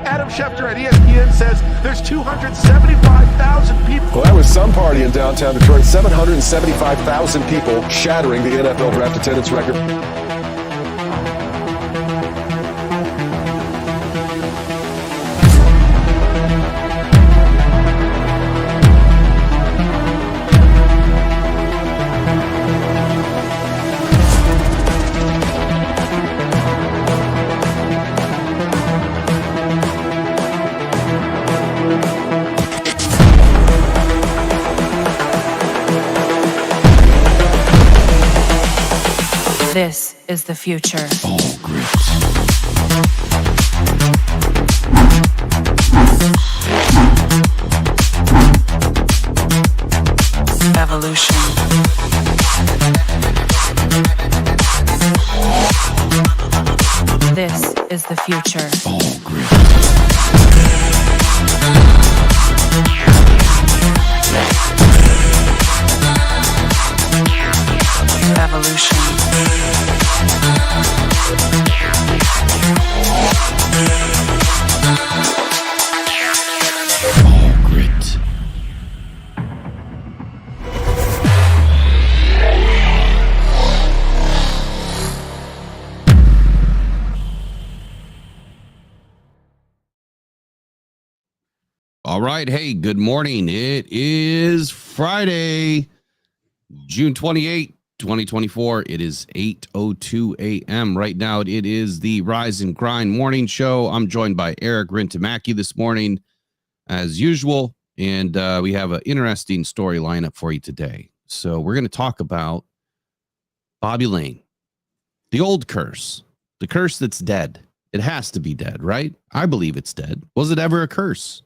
Adam Schefter at ESPN says there's 275,000 people. Well, that was some party in downtown Detroit. 775,000 people, shattering the NFL draft attendance record. This is the future. All grit. Evolution. This is the future. All grit. Evolution. All grit. All right. Hey, good morning. It is Friday, June 28th, 2024. It is 8:02 a.m. Right now, it is the Rise and Grind morning show. I'm joined by Eric Rintamaki this morning, as usual. And we have an interesting story lineup for you today. So we're going to talk about Bobby Lane, the old curse, the curse that's dead. It has to be dead, right? I believe it's dead. Was it ever a curse?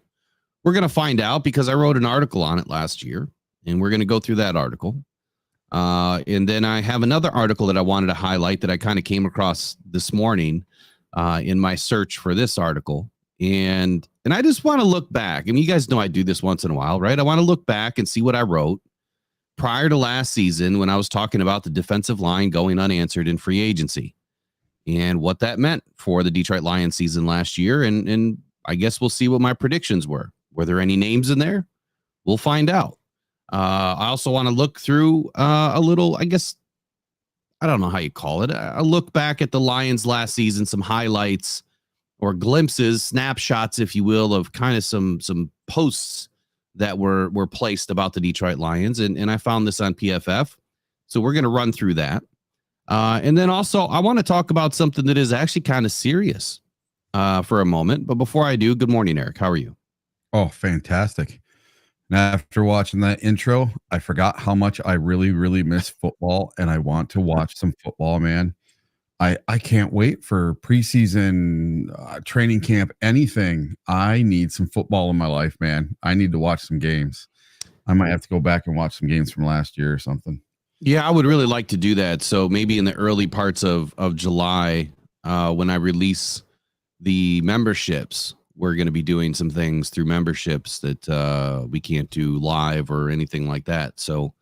We're going to find out because I wrote an article on it last year, and we're going to go through that article. And then I have another article that I wanted to highlight that I kind of came across this morning in my search for this article. And I just want to look back. I mean, you guys know I do this once in a while, right? I want to look back and see what I wrote prior to last season when I was talking about the defensive line going unanswered in free agency and what that meant for the Detroit Lions season last year. And I guess we'll see what my predictions were. Were there any names in there? We'll find out. I also want to look through a little, I guess, I don't know how you call it. A look back at the Lions last season, some highlights or glimpses, snapshots, if you will, of kind of some posts that were placed about the Detroit Lions. And I found this on PFF. So we're going to run through that. And then also I want to talk about something that is actually kind of serious for a moment. But before I do, good morning, Eric. How are you? Oh, fantastic. And after watching that intro, I forgot how much I really, really miss football, and I want to watch some football, man. I can't wait for preseason, training camp, anything. I need some football in my life, man. I need to watch some games. I might have to go back and watch some games from last year or something. Yeah, I would really like to do that. So maybe in the early parts of July, when I release the memberships, we're going to be doing some things through memberships that we can't do live or anything like that. So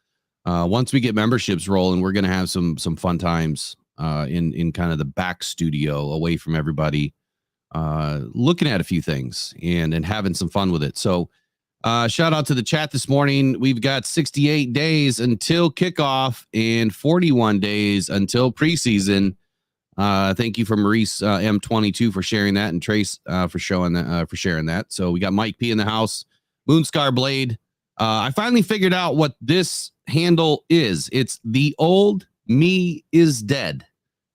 once we get memberships rolling, we're going to have some fun times in kind of the back studio away from everybody, looking at a few things and having some fun with it. So shout out to the chat this morning. We've got 68 days until kickoff and 41 days until preseason. Thank you for Maurice M22 for sharing that, and Trace for sharing that. So we got Mike P in the house, Moonscar Blade. I finally figured out what this handle is. It's the old me is dead.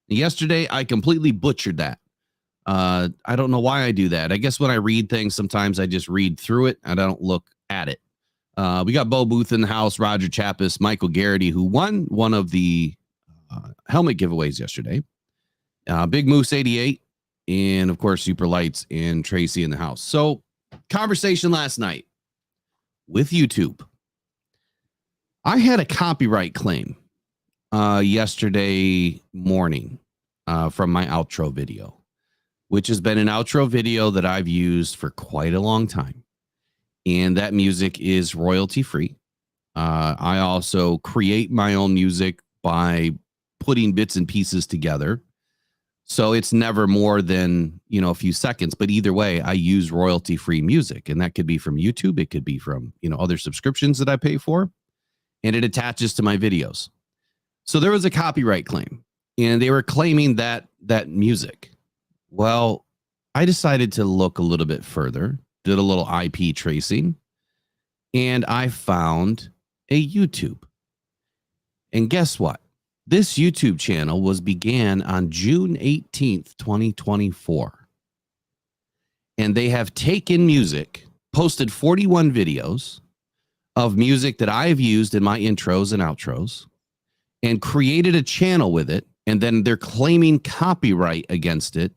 Yesterday I completely butchered that. I don't know why I do that. I guess when I read things, sometimes I just read through it and I don't look at it. We got Bo Booth in the house, Roger Chappis, Michael Garrity, who won one of the helmet giveaways yesterday. Big Moose 88, and of course Super Lights and Tracy in the house. So conversation last night with YouTube. I had a copyright claim yesterday morning from my outro video, which has been an outro video that I've used for quite a long time. And that music is royalty free. I also create my own music by putting bits and pieces together. So it's never more than, a few seconds. But either way, I use royalty-free music, and that could be from YouTube. It could be from, other subscriptions that I pay for, and it attaches to my videos. So there was a copyright claim, and they were claiming that music. Well, I decided to look a little bit further, did a little IP tracing, and I found a YouTube. And guess what? This YouTube channel began on June 18th, 2024. And they have taken music, posted 41 videos of music that I've used in my intros and outros, and created a channel with it. And then they're claiming copyright against it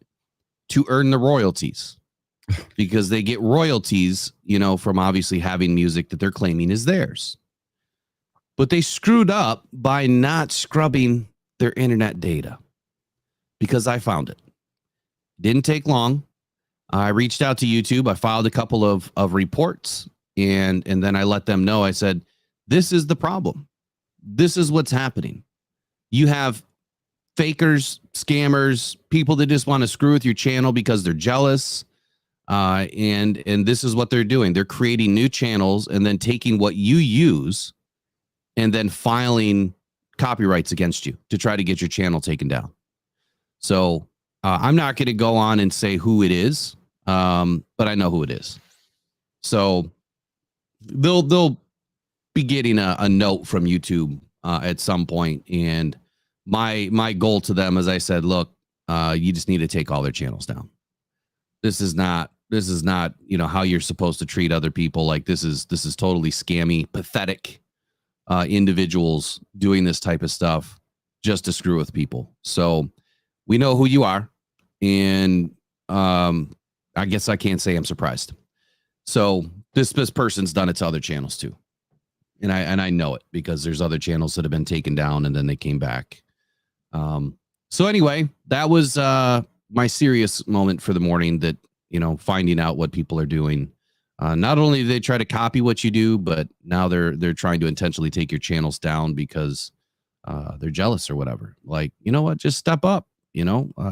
to earn the royalties, because they get royalties, from obviously having music that they're claiming is theirs. But they screwed up by not scrubbing their internet data, because I found it. Didn't take long. I reached out to YouTube. I filed a couple of reports, and then I let them know. I said, this is the problem. This is what's happening. You have fakers, scammers, people that just want to screw with your channel because they're jealous. And this is what they're doing. They're creating new channels and then taking what you use and then filing copyrights against you to try to get your channel taken down. So I'm not going to go on and say who it is, but I know who it is. So they'll be getting a note from YouTube at some point. And my goal to them, as I said, look, you just need to take all their channels down. This is not, how you're supposed to treat other people. Like this is totally scammy, pathetic. Individuals doing this type of stuff just to screw with people. So we know who you are. And I guess I can't say I'm surprised. So this person's done it to other channels too. And I know it because there's other channels that have been taken down and then they came back. So anyway, that was my serious moment for the morning, that, finding out what people are doing. Not only do they try to copy what you do, but now they're trying to intentionally take your channels down because they're jealous or whatever. Like, you know what? Just step up.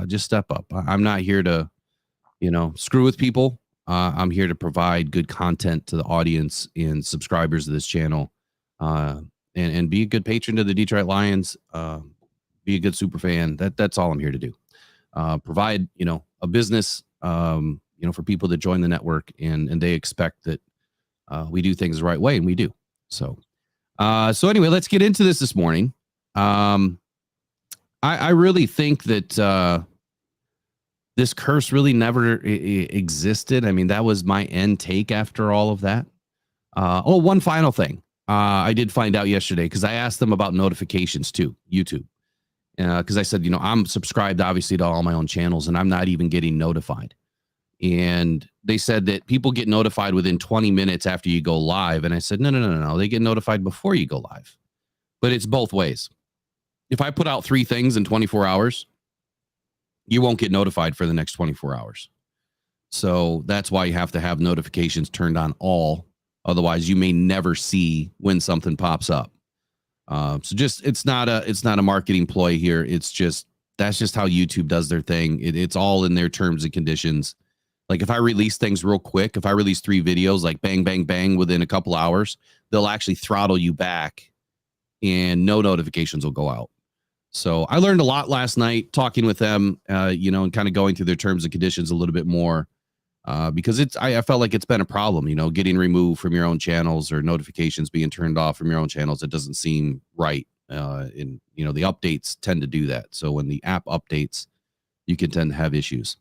Just step up. I'm not here to, screw with people. I'm here to provide good content to the audience and subscribers of this channel, and be a good patron to the Detroit Lions. Be a good super fan. That's all I'm here to do. Provide, a business. For people that join the network and they expect that we do things the right way, and we do. So anyway, let's get into this morning. I really think that this curse really never existed. I mean, that was my end take after all of that. One final thing. I did find out yesterday, because I asked them about notifications too, YouTube. Because I said, I'm subscribed obviously to all my own channels and I'm not even getting notified. And they said that people get notified within 20 minutes after you go live. And I said, no. They get notified before you go live. But it's both ways. If I put out 3 things in 24 hours, you won't get notified for the next 24 hours. So that's why you have to have notifications turned on all. Otherwise, you may never see when something pops up. So it's not a marketing ploy here. It's just, that's just how YouTube does their thing. It's all in their terms and conditions. Like if I release things real quick, if I release 3 videos, like bang, bang, bang, within a couple hours, they'll actually throttle you back and no notifications will go out. So I learned a lot last night talking with them, and kind of going through their terms and conditions a little bit more, because I felt like it's been a problem, getting removed from your own channels or notifications being turned off from your own channels. It doesn't seem right. And the updates tend to do that. So when the app updates, you can tend to have issues.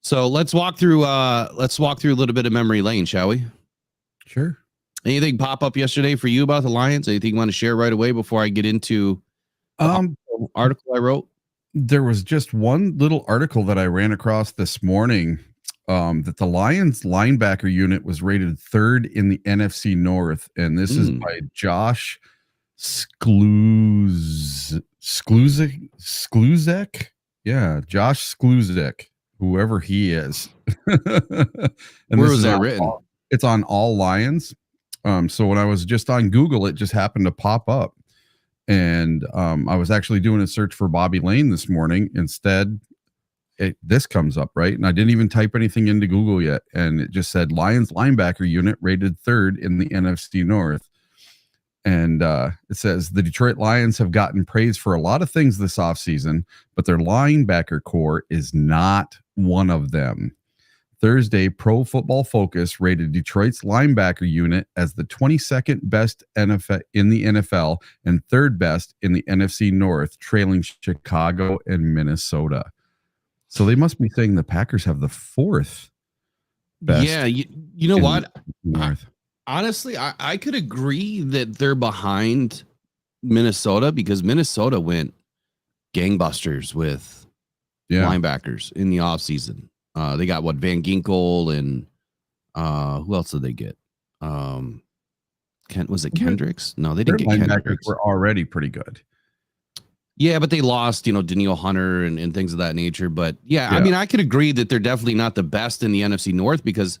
So let's walk through a little bit of memory lane, shall we? Sure. Anything pop up yesterday for you about the Lions? Anything you want to share right away before I get into article I wrote? There was just one little article that I ran across this morning, that the Lions linebacker unit was rated 3rd in the NFC North. And this is by Josh Skluzek. Yeah, Josh Skluzek, whoever he is. And where was that written? It's on All Lions. So when I was just on Google, it just happened to pop up. And I was actually doing a search for Bobby Lane this morning instead. this comes up, right? And I didn't even type anything into Google yet. And it just said Lions linebacker unit rated 3rd in the NFC North. And it says the Detroit Lions have gotten praise for a lot of things this offseason, but their linebacker core is not one of them. Thursday, Pro Football Focus rated Detroit's linebacker unit as the 22nd best NFL in the NFL and 3rd best in the NFC North, trailing Chicago and Minnesota. So they must be saying the Packers have the 4th best. Yeah, you know what? North. Honestly, I could agree that they're behind Minnesota because Minnesota went gangbusters with linebackers in the offseason. They got Van Ginkel and who else did they get? Was it Kendricks? No, they didn't get linebackers Kendricks. Were already pretty good. Yeah, but they lost, Danielle Hunter and things of that nature. But yeah, I mean, I could agree that they're definitely not the best in the NFC North because,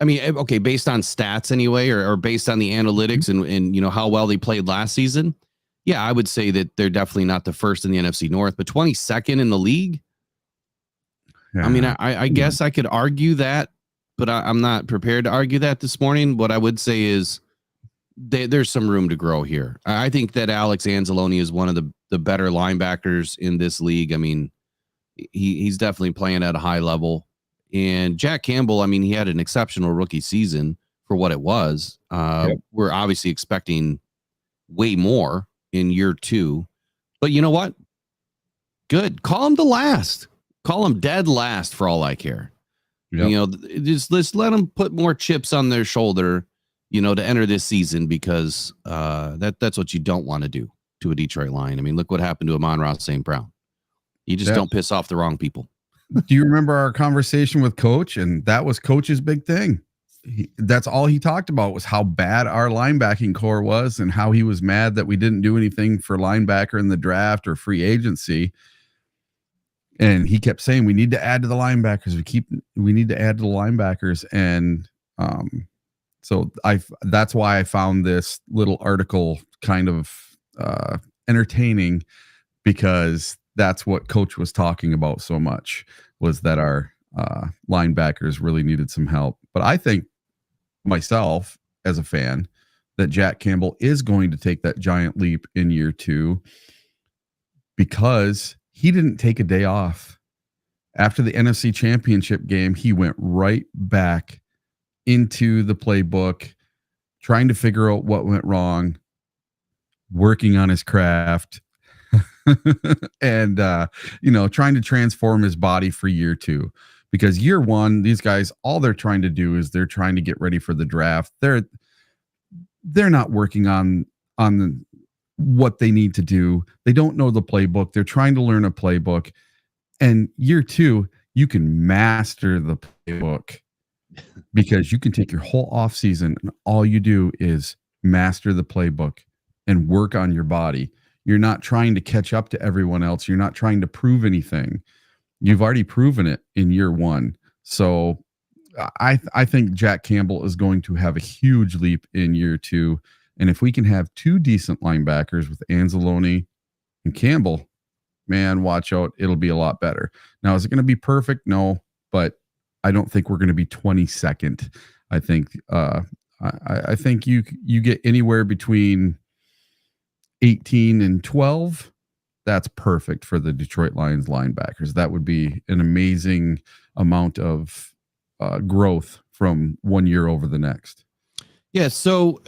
I mean, okay, based on stats anyway, or based on the analytics and how well they played last season. Yeah, I would say that they're definitely not the first in the NFC North, but 22nd in the league. Yeah. I mean, I guess I could argue that, but I'm not prepared to argue that this morning. What I would say is there's some room to grow here. I think that Alex Anzalone is one of the better linebackers in this league. I mean, he's definitely playing at a high level. And Jack Campbell, I mean, he had an exceptional rookie season for what it was. We're obviously expecting way more in year 2. But you know what? Good. Call him the last. Call him dead last for all I care. Yep. Just let them put more chips on their shoulder, to enter this season because that's what you don't want to do to a Detroit Lion. I mean, look what happened to Amon-Ra St. Brown. You just don't piss off the wrong people. Do you remember our conversation with Coach? And that was Coach's big thing. That's all he talked about was how bad our linebacking core was and how he was mad that we didn't do anything for linebacker in the draft or free agency. And he kept saying, we need to add to the linebackers. We need to add to the linebackers. And so that's why I found this little article kind of entertaining because that's what Coach was talking about so much was that our linebackers really needed some help. But I think myself as a fan that Jack Campbell is going to take that giant leap in year 2 because he didn't take a day off. After the NFC Championship game, he went right back into the playbook, trying to figure out what went wrong, working on his craft, and trying to transform his body for year 2. Because year 1, these guys, all they're trying to do is they're trying to get ready for the draft. They're not working on what they need to do. They don't know the playbook. They're trying to learn a playbook. And year 2, you can master the playbook because you can take your whole off season and all you do is master the playbook and work on your body. You're not trying to catch up to everyone else. You're not trying to prove anything. You've already proven it in year 1. So I think Jack Campbell is going to have a huge leap in year 2. And if we can have 2 decent linebackers with Anzalone and Campbell, man, watch out. It'll be a lot better. Now, is it going to be perfect? No, but I don't think we're going to be 22nd. I think I think you get anywhere between 18 and 12. That's perfect for the Detroit Lions linebackers. That would be an amazing amount of growth from one year over the next. Yeah, so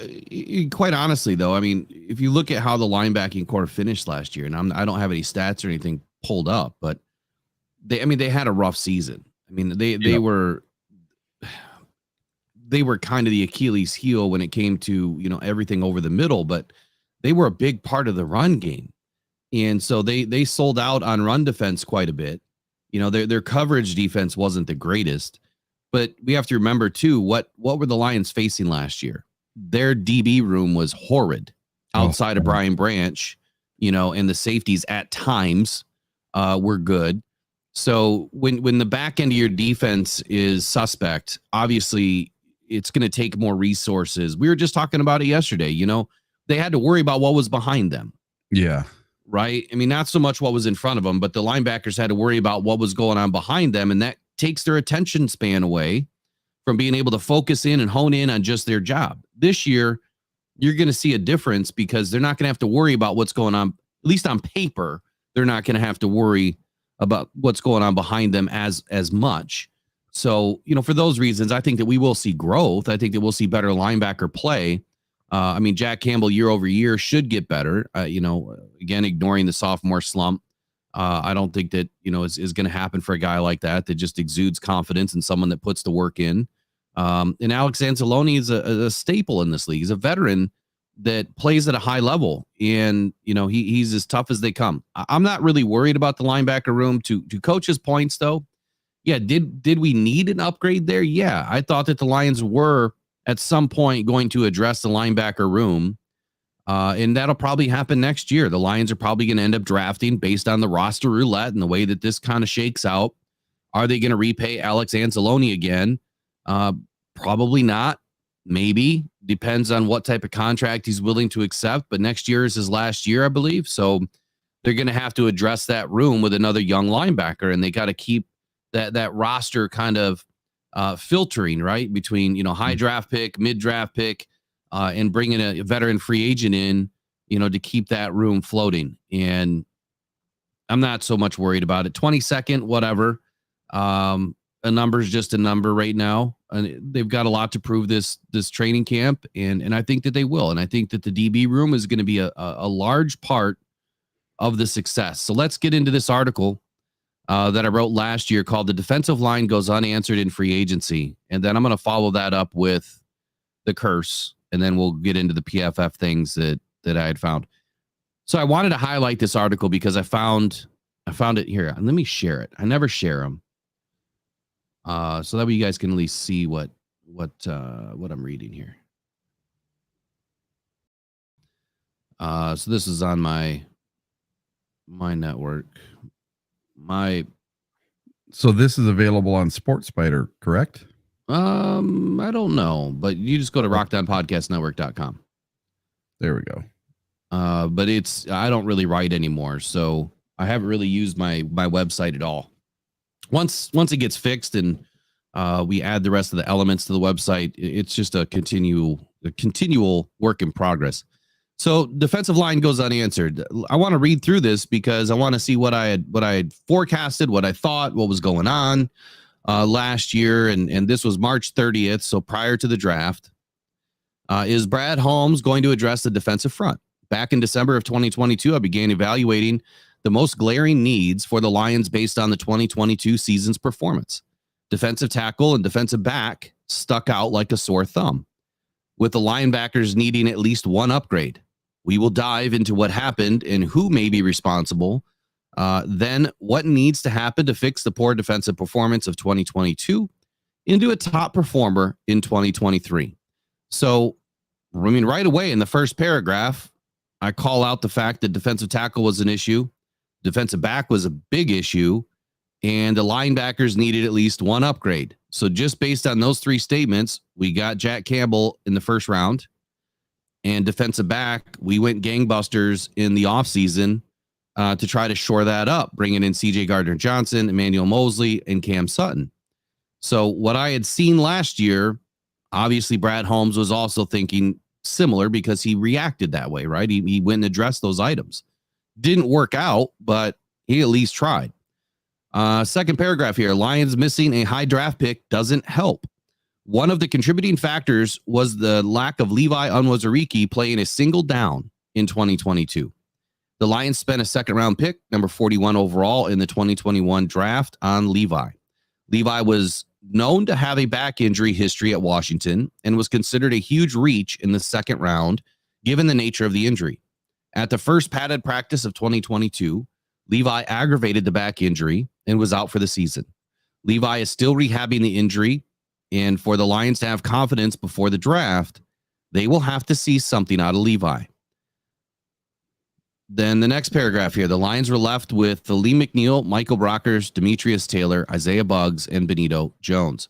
quite honestly, though, I mean, if you look at how the linebacking core finished last year, and I don't have any stats or anything pulled up, but they had a rough season. I mean, they were kind of the Achilles heel when it came to everything over the middle, but they were a big part of the run game, and so they sold out on run defense quite a bit. Their coverage defense wasn't the greatest. But we have to remember, too, what were the Lions facing last year? Their DB room was horrid outside of Brian Branch, and the safeties at times were good. So when the back end of your defense is suspect, obviously it's going to take more resources. We were just talking about it yesterday. They had to worry about what was behind them. Yeah. right? I mean, not so much what was in front of them, but the linebackers had to worry about what was going on behind them, and that takes their attention span away from being able to focus in and hone in on just their job. This year, you're going to see a difference because they're not going to have to worry about what's going on, at least on paper. They're not going to have to worry about what's going on behind them as much. So, for those reasons, I think that we will see growth. I think that we'll see better linebacker play. I mean, Jack Campbell year over year should get better, again, ignoring the sophomore slump. I don't think that, is going to happen for a guy like that just exudes confidence and someone that puts the work in. And Alex Anzalone is a staple in this league. He's a veteran that plays at a high level, and he's as tough as they come. I'm not really worried about the linebacker room. To Coach's points, though, yeah, did we need an upgrade there? Yeah, I thought that the Lions were at some point going to address the linebacker room, and that'll probably happen next year. The Lions are probably going to end up drafting based on the roster roulette and the way that this kind of shakes out. Are they going to repay Alex Anzalone again? Probably not. Maybe. Depends on what type of contract he's willing to accept. But next year is his last year, I believe. So they're going to have to address that room with another young linebacker, and they got to keep that roster kind of filtering, right, between high draft pick, mid draft pick, and bringing a veteran free agent in, to keep that room floating. And I'm not so much worried about it. 22nd, whatever. A number is just a number right now, and they've got a lot to prove this training camp, and I think that they will. And I think that the DB room is going to be a large part of the success. So let's get into this article that I wrote last year called "The Defensive Line Goes Unanswered in Free Agency," and then I'm going to follow that up with the curse, and then we'll get into the PFF things that I had found. So I wanted to highlight this article because I found it here. Let me share it. I never share them. So that way you guys can at least see what I'm reading here. So this is on my network. So this is available on SportsSpider, correct? I don't know, but you just go to rockdownpodcastnetwork.com. There we go. But I don't really write anymore, so I haven't really used my website at all. Once it gets fixed and we add the rest of the elements to the website, it's just a continual work in progress. So defensive line goes unanswered. I want to read through this because I want to see what I had forecasted, what I thought, what was going on last year, and this was March 30th, so prior to the draft. Is Brad Holmes going to address the defensive front? Back in December of 2022, I began evaluating the most glaring needs for the Lions based on the 2022 season's performance. Defensive tackle and defensive back stuck out like a sore thumb, with the linebackers needing at least one upgrade. We will dive into what happened and who may be responsible. Then what needs to happen to fix the poor defensive performance of 2022 into a top performer in 2023. So, I mean, right away in the first paragraph, I call out the fact that defensive tackle was an issue. Defensive back was a big issue, and the linebackers needed at least one upgrade. So just based on those three statements, we got Jack Campbell in the first round, and defensive back, we went gangbusters in the offseason to try to shore that up, bringing in C.J. Gardner-Johnson, Emmanuel Mosley, and Cam Sutton. So what I had seen last year, obviously Brad Holmes was also thinking similar because he reacted that way, right? He went and addressed those items. Didn't work out, but he at least tried. Second paragraph here, Lions missing a high draft pick doesn't help. One of the contributing factors was the lack of Levi Onwuzurike playing a single down in 2022. The Lions spent a second-round pick, number 41 overall in the 2021 draft, on Levi. Levi was known to have a back injury history at Washington and was considered a huge reach in the second round, given the nature of the injury. At the first padded practice of 2022, Levi aggravated the back injury and was out for the season. Levi is still rehabbing the injury, and for the Lions to have confidence before the draft, they will have to see something out of Levi. Then the next paragraph here, the Lions were left with the Lee McNeil, Michael Brockers, Demetrius Taylor, Isaiah Buggs, and Benito Jones.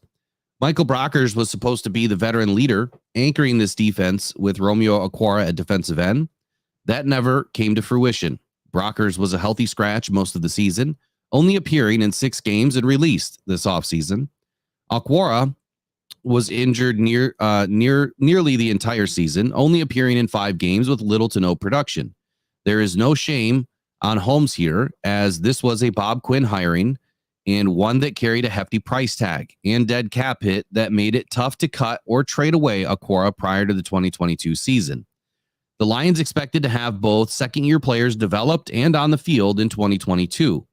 Michael Brockers was supposed to be the veteran leader, anchoring this defense with Romeo Okwara at defensive end. That never came to fruition. Brockers was a healthy scratch most of the season, only appearing in 6 games and released this offseason. Okwara was injured nearly the entire season, only appearing in 5 games with little to no production. There is no shame on Holmes here, as this was a Bob Quinn hiring and one that carried a hefty price tag and dead cap hit that made it tough to cut or trade away Okwara prior to the 2022 season. The Lions expected to have both second-year players developed and on the field in 2022.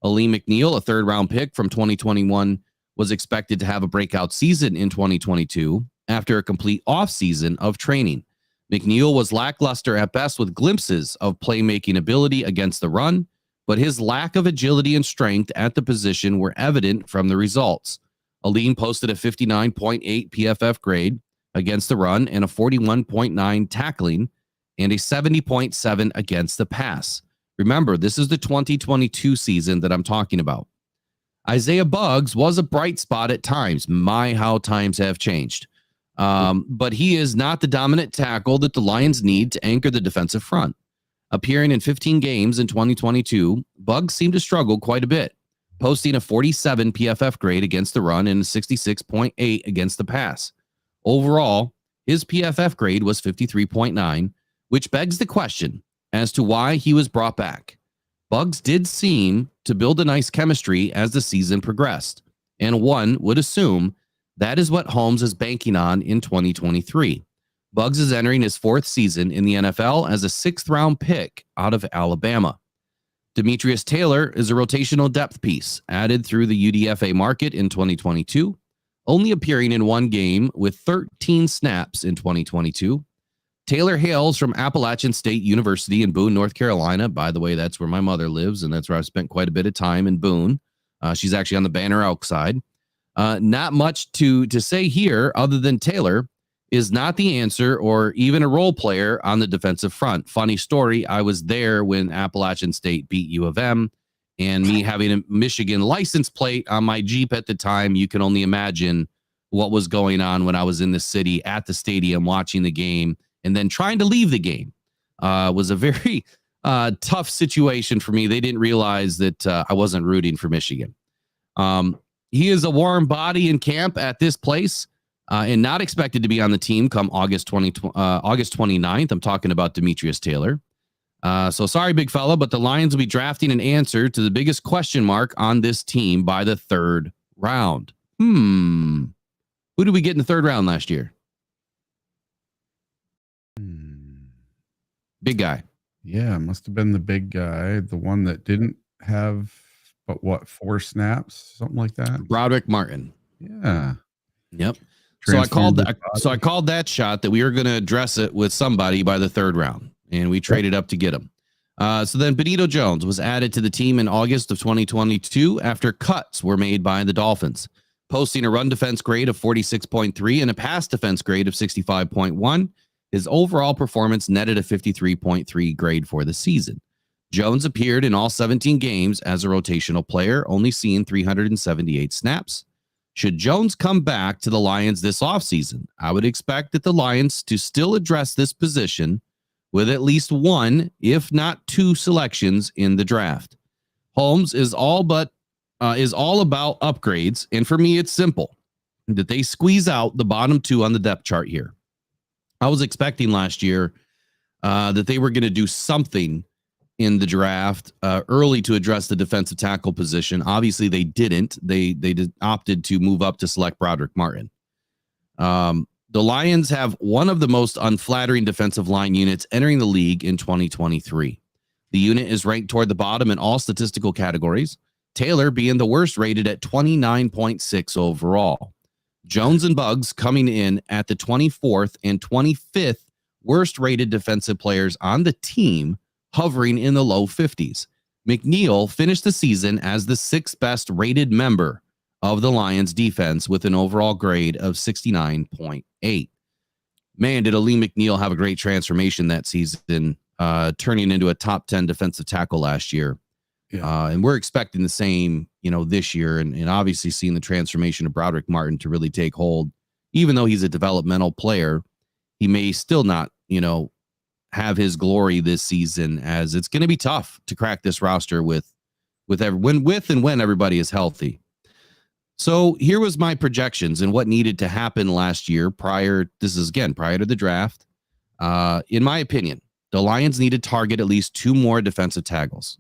Ali McNeil, a third-round pick from 2021, was expected to have a breakout season in 2022 after a complete offseason of training. McNeil was lackluster at best with glimpses of playmaking ability against the run, but his lack of agility and strength at the position were evident from the results. Aline posted a 59.8 PFF grade against the run and a 41.9 tackling and a 70.7 against the pass. Remember, this is the 2022 season that I'm talking about. Isaiah Buggs was a bright spot at times. My, how times have changed. But he is not the dominant tackle that the Lions need to anchor the defensive front. Appearing in 15 games in 2022, Buggs seemed to struggle quite a bit, posting a 47 PFF grade against the run and a 66.8 against the pass. Overall, his PFF grade was 53.9, which begs the question as to why he was brought back. Buggs did seem to build a nice chemistry as the season progressed, and one would assume that is what Holmes is banking on in 2023. Buggs is entering his 4th season in the NFL as a 6th-round pick out of Alabama. Demetrius Taylor is a rotational depth piece added through the UDFA market in 2022, only appearing in 1 game with 13 snaps in 2022. Taylor hails from Appalachian State University in Boone, North Carolina. By the way, that's where my mother lives, and that's where I've spent quite a bit of time in Boone. She's actually on the Banner Elk side. Not much to say here other than Taylor is not the answer or even a role player on the defensive front. Funny story, I was there when Appalachian State beat U of M, and me having a Michigan license plate on my Jeep at the time, you can only imagine what was going on when I was in the city at the stadium watching the game and then trying to leave the game. Was a very tough situation for me. They didn't realize that I wasn't rooting for Michigan. He is a warm body in camp at this place and not expected to be on the team come August 29th. I'm talking about Demetrius Taylor. So sorry, big fella, but the Lions will be drafting an answer to the biggest question mark on this team by the 3rd round. Who did we get in the 3rd round last year? Big guy. Yeah, it must have been the big guy, the one that didn't have, but what, 4 snaps, something like that. Broderick Martin. Yeah. Yep. So I called that shot that we were going to address it with somebody by the 3rd round, and we traded up to get him. So then Benito Jones was added to the team in August of 2022 after cuts were made by the Dolphins, posting a run defense grade of 46.3 and a pass defense grade of 65.1. His overall performance netted a 53.3 grade for the season. Jones appeared in all 17 games as a rotational player, only seeing 378 snaps. Should Jones come back to the Lions this offseason, I would expect that the Lions to still address this position with at least 1, if not 2 selections in the draft. Holmes is all about upgrades, and for me, it's simple that they squeeze out the bottom 2 on the depth chart here. I was expecting last year that they were going to do something in the draft early to address the defensive tackle position. Obviously, they didn't. They opted to move up to select Broderick Martin. The Lions have one of the most unflattering defensive line units entering the league in 2023. The unit is ranked toward the bottom in all statistical categories, Taylor being the worst rated at 29.6 overall. Jones and Buggs coming in at the 24th and 25th worst rated defensive players on the team, hovering in the low 50s. McNeil finished the season as the 6th best rated member of the Lions defense with an overall grade of 69.8. Man, did Ali McNeil have a great transformation that season, turning into a top 10 defensive tackle last year. Yeah. And we're expecting the same, this year, and obviously seeing the transformation of Broderick Martin to really take hold. Even though he's a developmental player, he may still not, have his glory this season, as it's going to be tough to crack this roster when everybody is healthy. So here was my projections and what needed to happen last year prior to the draft. In my opinion, the Lions need to target at least 2 more defensive tackles.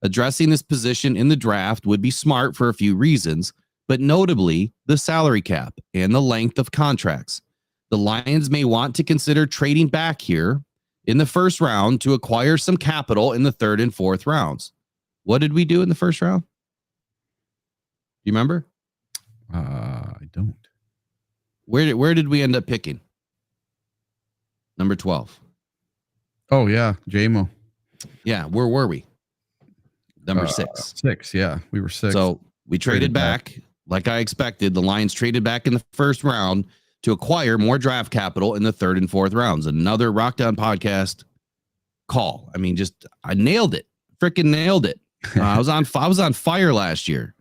Addressing this position in the draft would be smart for a few reasons, but notably the salary cap and the length of contracts. The Lions may want to consider trading back here in the first round to acquire some capital in the 3rd and 4th rounds. What did we do in the first round? You remember? I don't. Where did we end up picking? Number 12. Oh yeah, JMO. Yeah, where were we? Number 6. 6, yeah. We were 6. So we traded back like I expected. The Lions traded back in the first round to acquire more draft capital in the 3rd and 4th rounds. Another Rockdown podcast call. I mean, I nailed it. Freaking nailed it. I was on fire last year.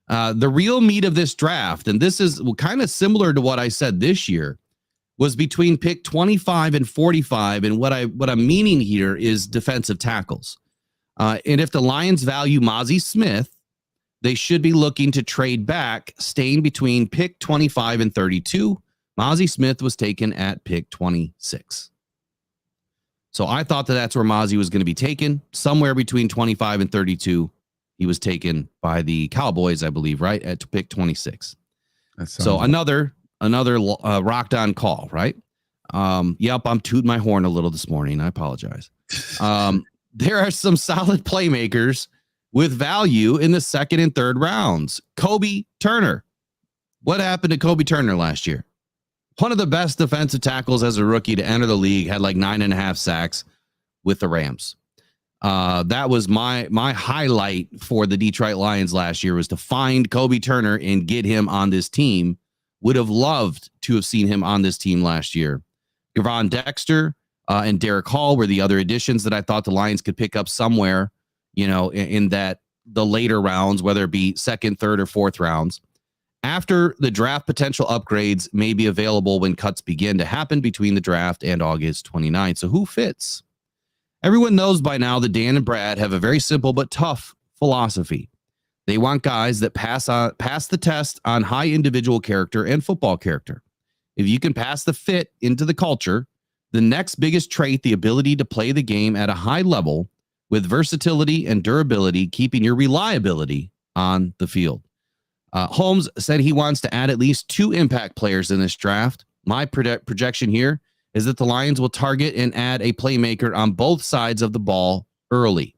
The real meat of this draft, and this is kind of similar to what I said this year, was between pick 25 and 45. And what I'm meaning here is defensive tackles. And if the Lions value Mozzie Smith, they should be looking to trade back, staying between pick 25 and 32. Mozzie Smith was taken at pick 26. So I thought that's where Mozzie was going to be taken, somewhere between 25 and 32. He was taken by the Cowboys, I believe, right at pick 26. So another rocked on call, right? Yep, I'm tooting my horn a little this morning. I apologize. There are some solid playmakers with value in the 2nd and 3rd rounds. Kobe Turner. What happened to Kobe Turner last year? One of the best defensive tackles as a rookie to enter the league, had like 9.5 sacks with the Rams. That was my highlight for the Detroit Lions last year, was to find Kobe Turner and get him on this team. Would have loved to have seen him on this team last year. Gervon Dexter and Derek Hall were the other additions that I thought the Lions could pick up somewhere, in that the later rounds, whether it be 2nd, 3rd, or 4th rounds. After the draft, potential upgrades may be available when cuts begin to happen between the draft and August 29th. So who fits? Everyone knows by now that Dan and Brad have a very simple but tough philosophy. They want guys that pass the test on high individual character and football character. If you can pass the fit into the culture, the next biggest trait, the ability to play the game at a high level with versatility and durability, keeping your reliability on the field. Holmes said he wants to add at least 2 impact players in this draft. My projection here is that the Lions will target and add a playmaker on both sides of the ball early.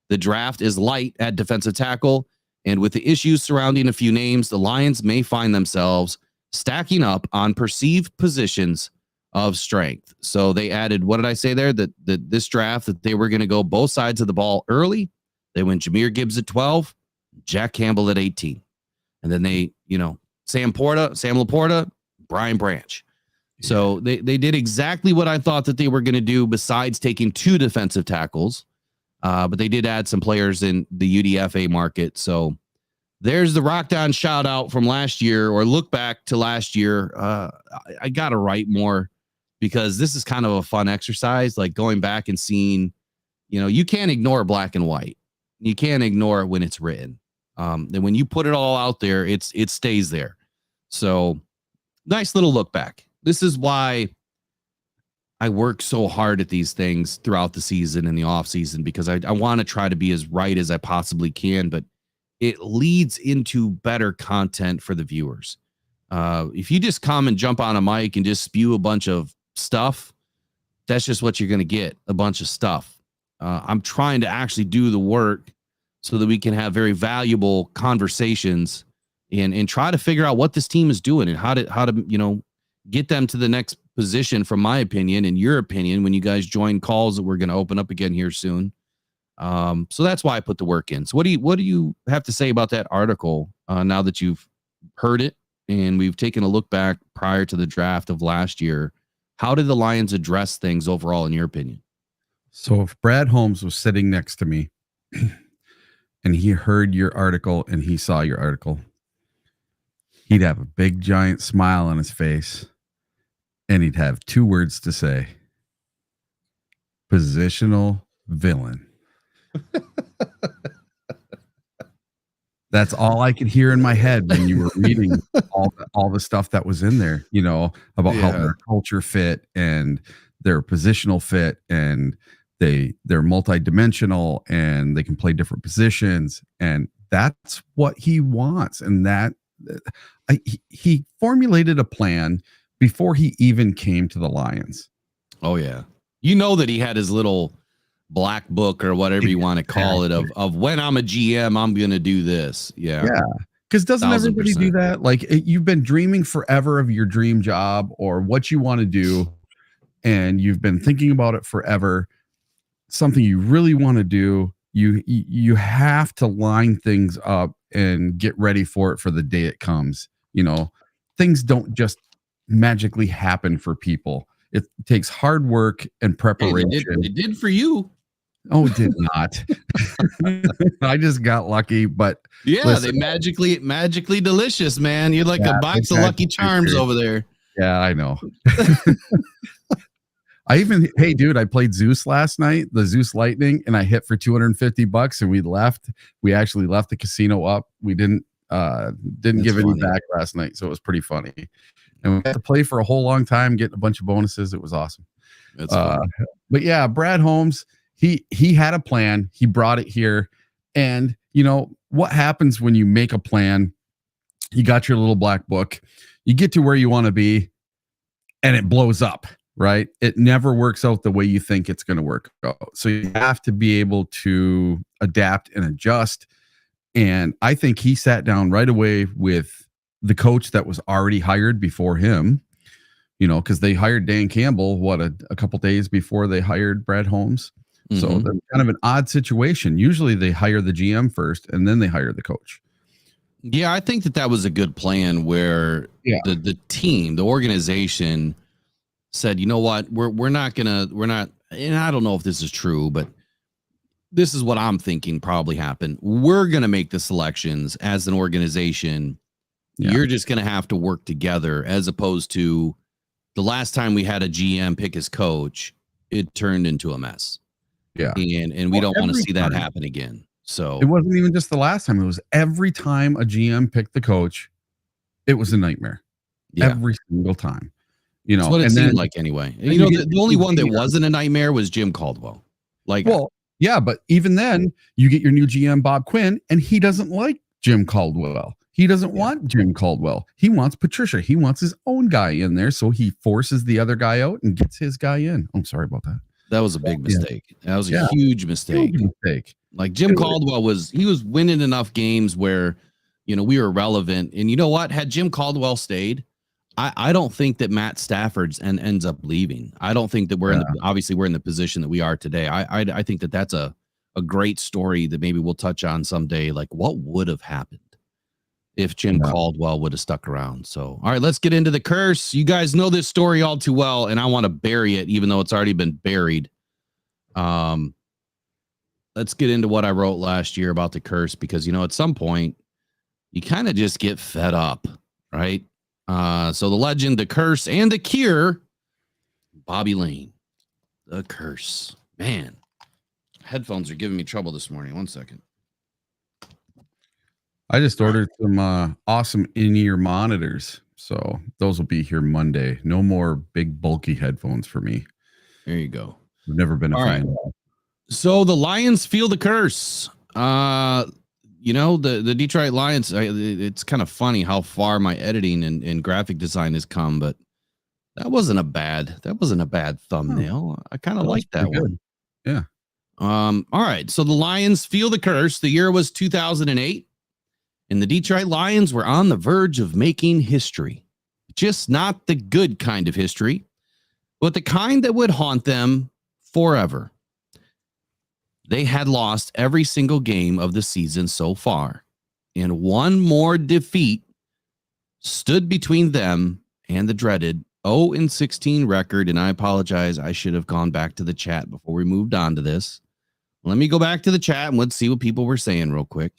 The draft is light at defensive tackle, and with the issues surrounding a few names, the Lions may find themselves stacking up on perceived positions of strength. So they added, what did I say there? That this draft, that they were going to go both sides of the ball early. They went Jahmyr Gibbs at 12, Jack Campbell at 18. And then they, Sam Laporta, Brian Branch. Yeah. So they did exactly what I thought that they were going to do, besides taking 2 defensive tackles. But they did add some players in the UDFA market. So there's the Rockdown shout out from last year, or look back to last year. I got to write more, because this is kind of a fun exercise, like going back and seeing, you can't ignore black and white. You can't ignore it when it's written. And when you put it all out there, it stays there. So nice little look back. This is why I work so hard at these things throughout the season and the off season, because I want to try to be as right as I possibly can, but it leads into better content for the viewers. If you just come and jump on a mic and just spew a bunch of stuff, that's just what you're going to get, a bunch of stuff. I'm trying to actually do the work so that we can have very valuable conversations and try to figure out what this team is doing and how to get them to the next position, from my opinion and your opinion, when you guys join calls that we're going to open up again here soon. So that's why I put the work in. So what do you have to say about that article now that you've heard it and we've taken a look back prior to the draft of last year? How did the Lions address things overall, in your opinion? So if Brad Holmes was sitting next to me and he heard your article and he saw your article, he'd have a big giant smile on his face and he'd have 2 words to say: Positional villain. That's all I could hear in my head when you were reading all the stuff that was in there, about how their culture fit and their positional fit, and they're multidimensional and they can play different positions, and that's what he wants. And that he formulated a plan before he even came to the Lions. Oh yeah, that he had his little black book or whatever you want to call it of when I'm a GM, I'm going to do this. Yeah. Because doesn't everybody do that? Like you've been dreaming forever of your dream job or what you want to do, and you've been thinking about it forever. Something you really want to do. You have to line things up and get ready for it for the day it comes. Things don't just magically happen for people. It takes hard work and preparation. It did for you. Oh, it did not. I just got lucky, but listen, they magically delicious, man. You're like a box of Lucky Charms over there. Yeah, I know. Hey, dude, I played Zeus last night, the Zeus Lightning, and I hit for $250, and we left. We actually left the casino up. We didn't give any back last night, so it was pretty funny. And we had to play for a whole long time, getting a bunch of bonuses. It was awesome. That's funny. But yeah, Brad Holmes. He had a plan. He brought it here. And what happens when you make a plan? You got your little black book. You get to where you want to be and it blows up, right? It never works out the way you think it's going to work out. So you have to be able to adapt and adjust. And I think he sat down right away with the coach that was already hired before him, because they hired Dan Campbell, a couple days before they hired Brad Holmes. So that's kind of an odd situation. Usually they hire the GM first and then they hire the coach. Yeah, I think that was a good plan where the team, the organization said, you know what, we're not, and I don't know if this is true, but this is what I'm thinking probably happened. We're going to make the selections as an organization. Yeah. You're just going to have to work together, as opposed to the last time we had a GM pick his coach, it turned into a mess. Yeah. And we don't want to see that happen again. So it wasn't even just the last time. It was every time a GM picked the coach, it was a nightmare. Yeah. Every single time. That's what it seemed like anyway. The only one that wasn't a nightmare was Jim Caldwell. Yeah, but even then, you get your new GM, Bob Quinn, and he doesn't like Jim Caldwell. He doesn't want Jim Caldwell. He wants Patricia. He wants his own guy in there. So he forces the other guy out and gets his guy in. I'm sorry about that. That was a big mistake. That was a huge mistake. Like Jim Caldwell was winning enough games where, we were relevant. And you know what? Had Jim Caldwell stayed, I don't think that Matt Stafford's ends up leaving. I don't think that we're in the position that we are today. I think that that's a great story that maybe we'll touch on someday. Like what would have happened if Jim Caldwell would have stuck around. So, all right, let's get into the curse. You guys know this story all too well, and I want to bury it, even though it's already been buried. Let's get into what I wrote last year about the curse, because, at some point, you kind of just get fed up, right? So the legend, the curse, and the cure, Bobby Lane. The curse. Man, headphones are giving me trouble this morning. 1 second. I just ordered some awesome in-ear monitors, so those will be here Monday. No more big bulky headphones for me. There you go. I've never been a fan of that. So the Lions feel the curse. The Detroit Lions. It's kind of funny how far my editing and graphic design has come, but that wasn't a bad thumbnail. I kind of like that one. Yeah. All right. So the Lions feel the curse. The year was 2008. And the Detroit Lions were on the verge of making history. Just not the good kind of history, but the kind that would haunt them forever. They had lost every single game of the season so far, and one more defeat stood between them and the dreaded 0-16 record. And I apologize. I should have gone back to the chat before we moved on to this. Let me go back to the chat and let's see what people were saying real quick.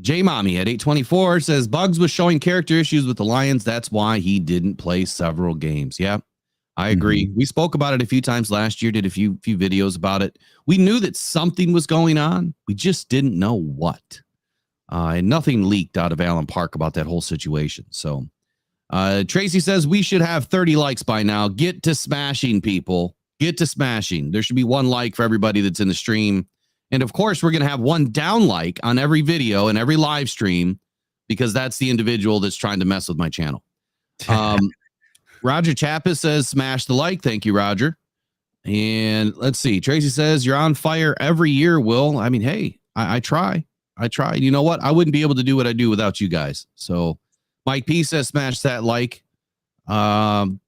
J Mommy at 824 says Bugs was showing character issues with the Lions. That's why he didn't play several games. Yeah. I agree. We spoke about it a few times last year, did a few videos about it. We knew that something was going on. We just didn't know what. And nothing leaked out of Allen Park about that whole situation. So Tracy says we should have 30 likes by now. Get to smashing, people. Get to smashing. There should be 1 like for everybody that's in the stream. And of course, we're going to have 1 down like on every video and every live stream because that's the individual that's trying to mess with my channel. Roger Chappis says, smash the like. Thank you, Roger. And let's see. Tracy says, you're on fire every year, Will. I mean, hey, I try. You know what? I wouldn't be able to do what I do without you guys. So Mike P says, smash that like. Donna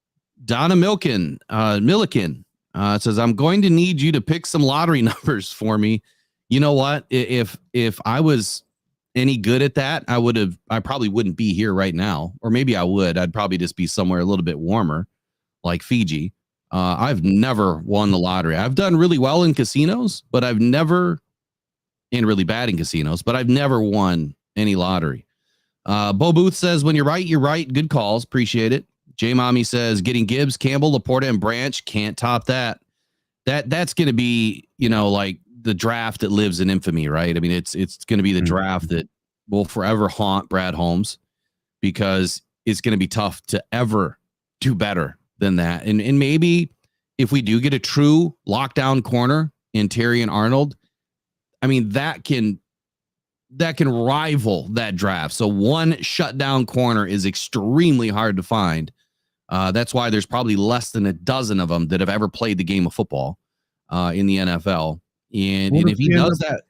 Milliken says, I'm going to need you to pick some lottery numbers for me. You know what? If I was any good at that, I probably wouldn't be here right now. Or maybe I would. I'd probably just be somewhere a little bit warmer, like Fiji. I've never won the lottery. I've done really well in casinos, but I've never, and really bad in casinos, but I've never won any lottery. Bo Booth says, when you're right, you're right. Good calls. Appreciate it. J Mommy says, getting Gibbs, Campbell, Laporta, and Branch. Can't top that. That's going to be, like the draft that lives in infamy, right? I mean, it's going to be the draft that will forever haunt Brad Holmes because it's going to be tough to ever do better than that. And maybe if we do get a true lockdown corner in Terry and Arnold, I mean, that can rival that draft. So one shutdown corner is extremely hard to find. That's why there's probably less than a dozen of them that have ever played the game of football in the NFL. And if he does that,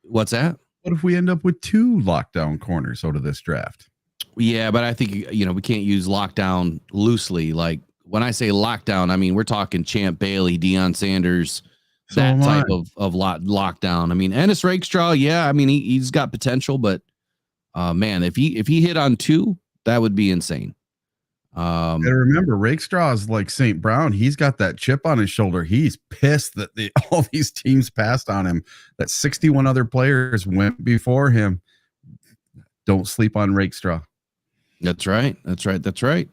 what's that? What if we end up with 2 lockdown corners out of this draft? Yeah, but I think, we can't use lockdown loosely. Like when I say lockdown, I mean, we're talking Champ Bailey, Deion Sanders, that type of lockdown. I mean, Ennis Rakestraw, yeah, I mean, he's got potential, but man, if he hit on 2, that would be insane. And remember, Rakestraw is like St. Brown. He's got that chip on his shoulder. He's pissed that all these teams passed on him, that 61 other players went before him. Don't sleep on Rakestraw. That's right. Mr.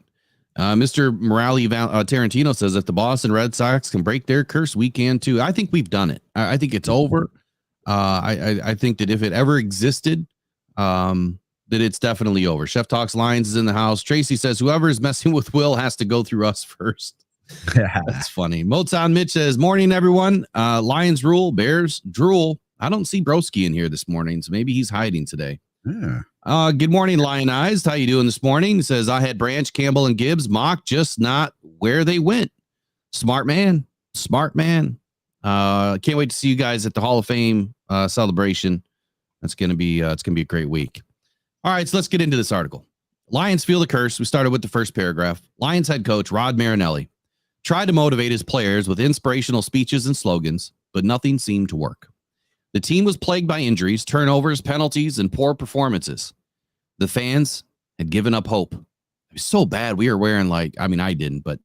Morale Tarantino says, if the Boston Red Sox can break their curse, we can too. I think we've done it. I think it's over. I think that if it ever existed, that it's definitely over. Chef Talks Lions is in the house. Tracy says, whoever is messing with Will has to go through us first. That's funny. Motown Mitch says, morning, everyone. Lions rule, Bears drool. I don't see Broski in here this morning, so maybe he's hiding today. Yeah. Good morning, Lionized. How you doing this morning? He says, I had Branch, Campbell, and Gibbs mock, just not where they went. Smart man. Can't wait to see you guys at the Hall of Fame celebration. It's gonna be a great week. All right, so let's get into this article. Lions feel the curse. We started with the first paragraph. Lions head coach Rod Marinelli tried to motivate his players with inspirational speeches and slogans, but nothing seemed to work. The team was plagued by injuries, turnovers, penalties, and poor performances. The fans had given up hope. It was so bad. We were wearing I didn't, but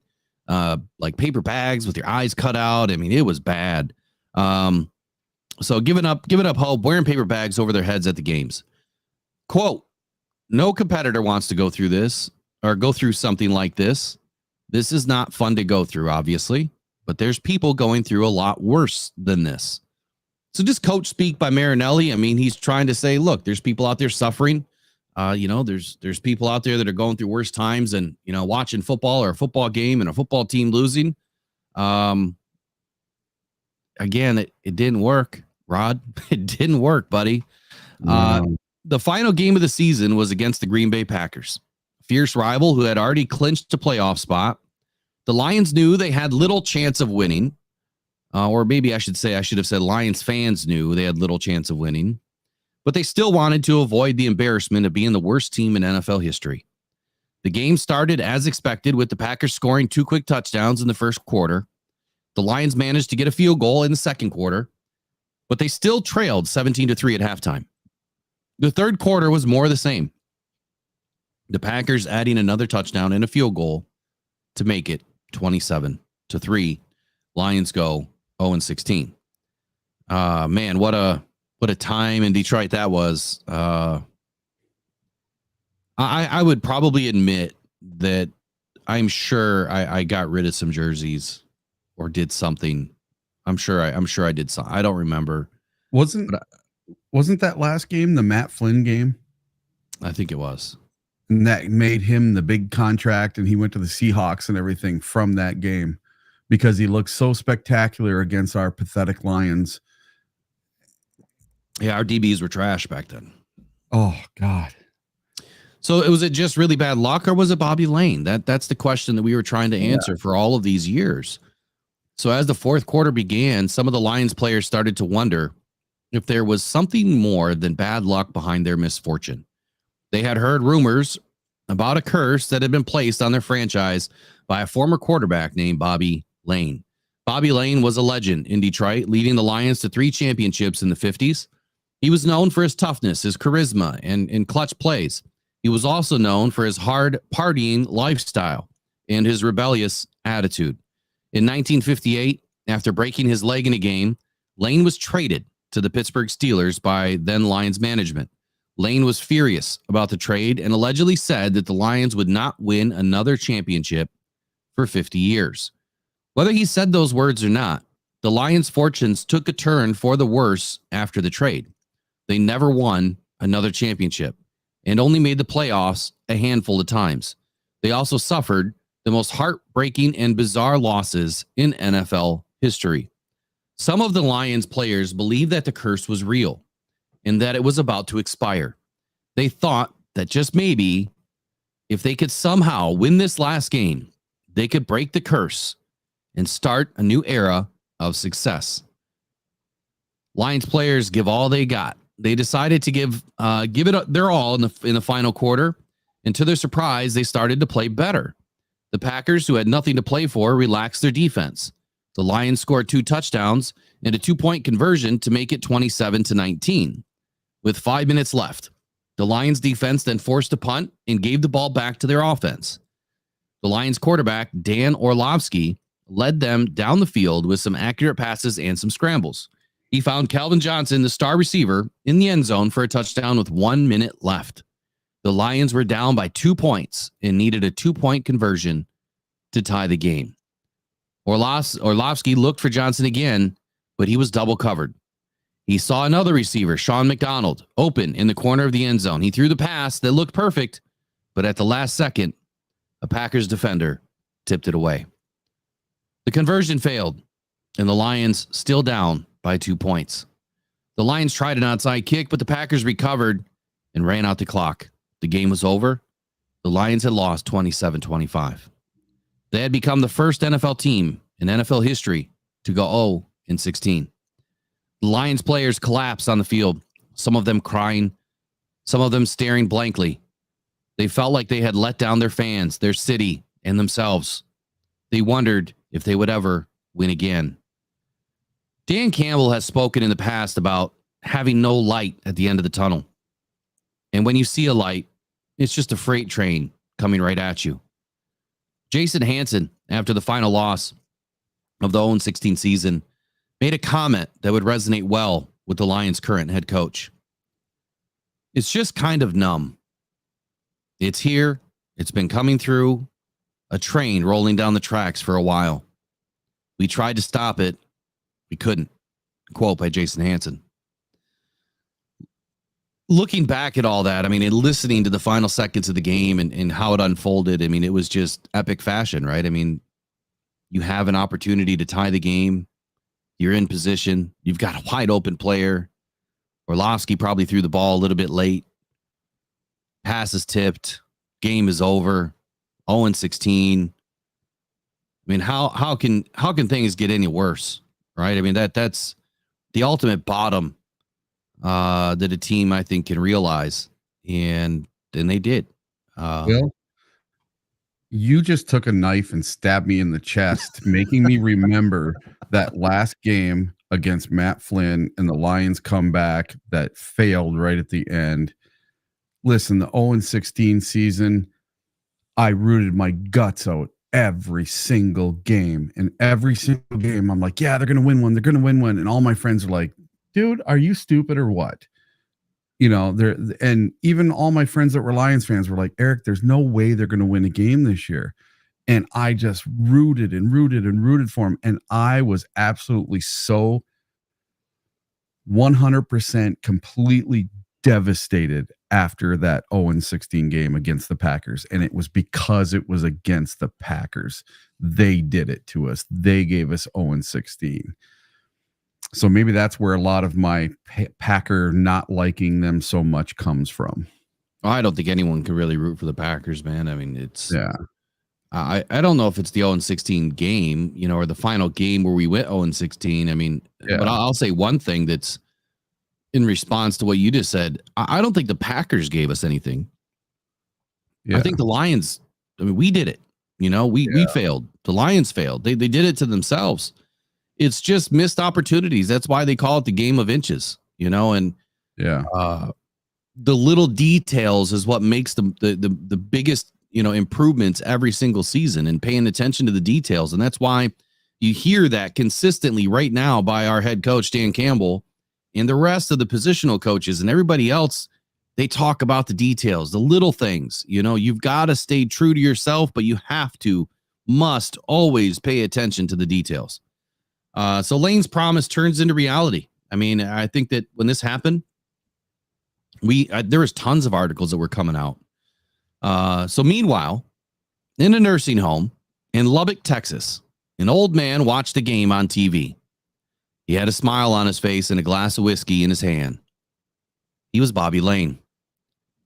like paper bags with your eyes cut out. I mean, it was bad. So giving up hope, wearing paper bags over their heads at the games. Quote, no competitor wants to go through this or go through something like this. This is not fun to go through, obviously, but there's people going through a lot worse than this. So just coach speak by Marinelli. I mean, he's trying to say, look, there's people out there suffering. There's people out there that are going through worse times and, watching football or a football game and a football team losing. Again, it didn't work, Rod. It didn't work, buddy. The final game of the season was against the Green Bay Packers, fierce rival who had already clinched a playoff spot. The Lions knew they had little chance of winning, or maybe I should have said Lions fans knew they had little chance of winning, but they still wanted to avoid the embarrassment of being the worst team in NFL history. The game started as expected with the Packers scoring 2 quick touchdowns in the first quarter. The Lions managed to get a field goal in the second quarter, but they still trailed 17-3 at halftime. The third quarter was more of the same. The Packers adding another touchdown and a field goal to make it 27-3. Lions go 0-16. Man, what a time in Detroit that was. I would probably admit that I'm sure I got rid of some jerseys or did something. I'm sure I did something. I don't remember. Wasn't that last game the Matt Flynn game? I think it was. And that made him the big contract, and he went to the Seahawks and everything from that game because he looked so spectacular against our pathetic Lions. Yeah, our DBs were trash back then. Oh, God. So was it just really bad luck, or was it Bobby Lane? That's the question that we were trying to answer for all of these years. So as the fourth quarter began, some of the Lions players started to wonder if there was something more than bad luck behind their misfortune. They had heard rumors about a curse that had been placed on their franchise by a former quarterback named Bobby Lane. Bobby Lane was a legend in Detroit, leading the Lions to 3 championships in the 50s. He was known for his toughness, his charisma, and clutch plays. He was also known for his hard partying lifestyle and his rebellious attitude. In 1958, after breaking his leg in a game, Lane was traded to the Pittsburgh Steelers by then Lions management. Lane was furious about the trade and allegedly said that the Lions would not win another championship for 50 years. Whether he said those words or not, the Lions' fortunes took a turn for the worse after the trade. They never won another championship and only made the playoffs a handful of times. They also suffered the most heartbreaking and bizarre losses in NFL history. Some of the Lions players believed that the curse was real and that it was about to expire. They thought that just maybe, if they could somehow win this last game, they could break the curse and start a new era of success. Lions players give all they got. They decided to give it their all in the final quarter, and to their surprise, they started to play better. The Packers, who had nothing to play for, relaxed their defense. The Lions scored 2 touchdowns and a 2-point conversion to make it 27-19. With 5 minutes left, the Lions defense then forced a punt and gave the ball back to their offense. The Lions quarterback, Dan Orlovsky, led them down the field with some accurate passes and some scrambles. He found Calvin Johnson, the star receiver, in the end zone for a touchdown with 1 minute left. The Lions were down by 2 points and needed a 2-point conversion to tie the game. Orlovsky looked for Johnson again, but he was double covered. He saw another receiver, Sean McDonald, open in the corner of the end zone. He threw the pass that looked perfect, but at the last second, a Packers defender tipped it away. The conversion failed, and the Lions still down by 2 points. The Lions tried an onside kick, but the Packers recovered and ran out the clock. The game was over. The Lions had lost 27-25. They had become the first NFL team in NFL history to go 0-16. The Lions players collapsed on the field, some of them crying, some of them staring blankly. They felt like they had let down their fans, their city, and themselves. They wondered if they would ever win again. Dan Campbell has spoken in the past about having no light at the end of the tunnel. And when you see a light, it's just a freight train coming right at you. Jason Hansen, after the final loss of the 0-16 season, made a comment that would resonate well with the Lions' current head coach. It's just kind of numb. It's here. It's been coming through, a train rolling down the tracks for a while. We tried to stop it. We couldn't. Quote by Jason Hansen. Looking back at all that, I mean, and listening to the final seconds of the game and how it unfolded, I mean, it was just epic fashion, right? I mean, you have an opportunity to tie the game. You're in position. You've got a wide open player. Orlovsky probably threw the ball a little bit late. Pass is tipped. Game is over. 0-16. I mean, how can things get any worse, right? I mean, that's the ultimate bottom that a team, I think, can realize, and then they did. Well, you just took a knife and stabbed me in the chest, making me remember that last game against Matt Flynn and the Lions comeback that failed right at the end. Listen, the 0-16 season, I rooted my guts out every single game. And every single game, I'm like, yeah, they're going to win one. They're going to win one. And all my friends are like, dude, are you stupid or what? You know, and even all my friends that were Lions fans were like, Eric, there's no way they're going to win a game this year. And I just rooted for him. And I was absolutely so 100% completely devastated after that 0-16 game against the Packers. And it was because it was against the Packers. They did it to us. They gave us 0-16. So maybe that's where a lot of my Packer not liking them so much comes from. I don't think anyone can really root for the Packers, man. I mean, it's Yeah. I don't know if it's the 0-16 game, or the final game where we went 0-16. I mean, Yeah. but I'll say one thing that's in response to what you just said. I don't think the Packers gave us anything. Yeah. I think the Lions, we did it. We failed. The Lions failed. They did it to themselves. It's just missed opportunities. That's why they call it the game of inches, and the little details is what makes the biggest, improvements every single season, and paying attention to the details. And that's why you hear that consistently right now by our head coach, Dan Campbell, and the rest of the positional coaches and everybody else. They talk about the details, the little things. You've got to stay true to yourself, but you must always pay attention to the details. So Lane's promise turns into reality. I mean, I think that when this happened, there was tons of articles that were coming out. So meanwhile, in a nursing home in Lubbock, Texas, an old man watched the game on TV. He had a smile on his face and a glass of whiskey in his hand. He was Bobby Lane,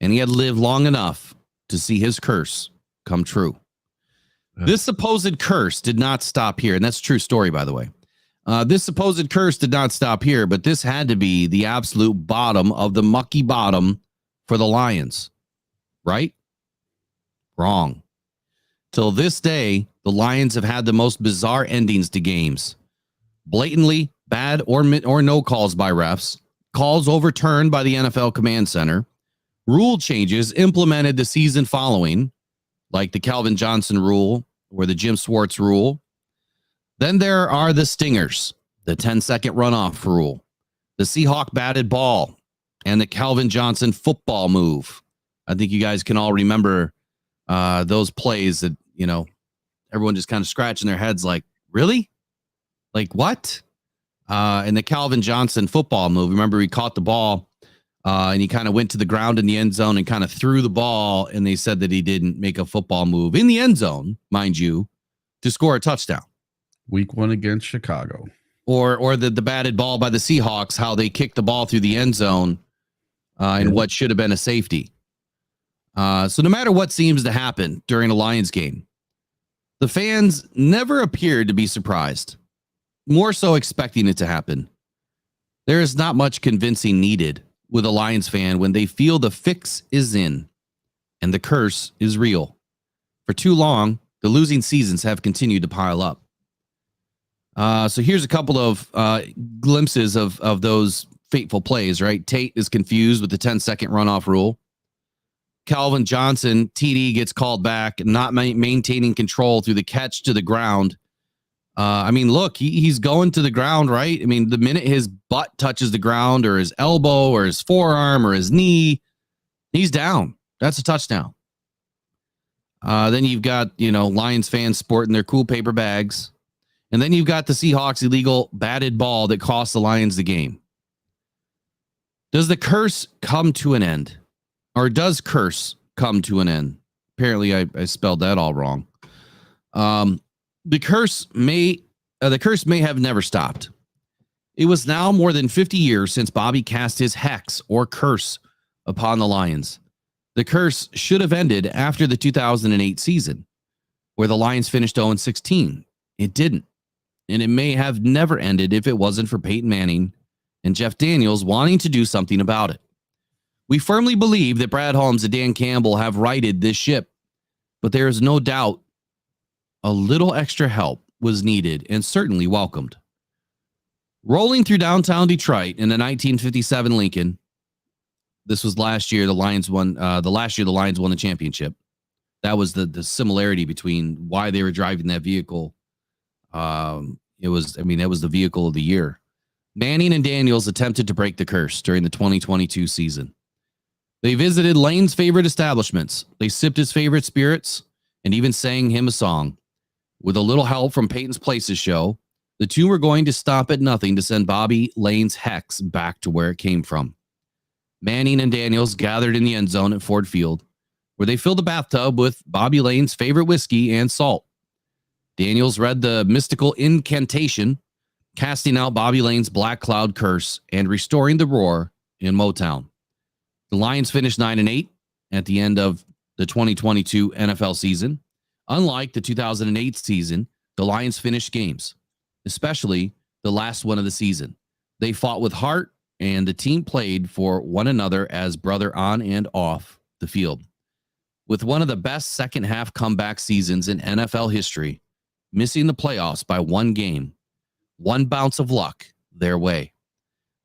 and he had lived long enough to see his curse come true. This supposed curse did not stop here, and that's a true story, by the way. This supposed curse did not stop here, but this had to be the absolute bottom of the mucky bottom for the Lions, right? Wrong. Till this day, the Lions have had the most bizarre endings to games. Blatantly bad or no calls by refs, calls overturned by the NFL Command Center, rule changes implemented the season following, like the Calvin Johnson rule or the Jim Schwartz rule. Then there are the stingers, the 10-second runoff rule, the Seahawk batted ball, and the Calvin Johnson football move. I think you guys can all remember those plays that, everyone just kind of scratching their heads like, really? Like what? And the Calvin Johnson football move. Remember, he caught the ball and he kind of went to the ground in the end zone and kind of threw the ball. And they said that he didn't make a football move in the end zone, mind you, to score a touchdown. Week 1 against Chicago. Or the batted ball by the Seahawks, how they kicked the ball through the end zone in what should have been a safety. So no matter what seems to happen during a Lions game, the fans never appeared to be surprised, more so expecting it to happen. There is not much convincing needed with a Lions fan when they feel the fix is in and the curse is real. For too long, the losing seasons have continued to pile up. So here's a couple of glimpses of those fateful plays, right? Tate is confused with the 10-second runoff rule. Calvin Johnson, TD, gets called back, not maintaining control through the catch to the ground. Look, he's going to the ground, right? I mean, the minute his butt touches the ground or his elbow or his forearm or his knee, he's down. That's a touchdown. Then you've got, Lions fans sporting their cool paper bags. And then you've got the Seahawks illegal batted ball that cost the Lions the game. Does the curse come to an end? Or does curse come to an end? Apparently, I spelled that all wrong. The curse may have never stopped. It was now more than 50 years since Bobby cast his hex or curse upon the Lions. The curse should have ended after the 2008 season, where the Lions finished 0-16. It didn't. And it may have never ended if it wasn't for Peyton Manning and Jeff Daniels wanting to do something about it. We firmly believe that Brad Holmes and Dan Campbell have righted this ship, but there is no doubt a little extra help was needed and certainly welcomed. Rolling through downtown Detroit in the 1957 Lincoln, this was last year the Lions won. The Lions won the championship. That was the similarity between why they were driving that vehicle. That was the vehicle of the year. Manning and Daniels attempted to break the curse during the 2022 season. They visited Lane's favorite establishments. They sipped his favorite spirits and even sang him a song. With a little help from Peyton's Places show, the two were going to stop at nothing to send Bobby Lane's hex back to where it came from. Manning and Daniels gathered in the end zone at Ford Field, where they filled the bathtub with Bobby Lane's favorite whiskey and salt. Daniels read the mystical incantation, casting out Bobby Lane's black cloud curse and restoring the roar in Motown. The Lions finished 9-8 at the end of the 2022 NFL season. Unlike the 2008 season, the Lions finished games, especially the last one of the season. They fought with heart, and the team played for one another as brother on and off the field. With one of the best second half comeback seasons in NFL history, missing the playoffs by one game, one bounce of luck their way.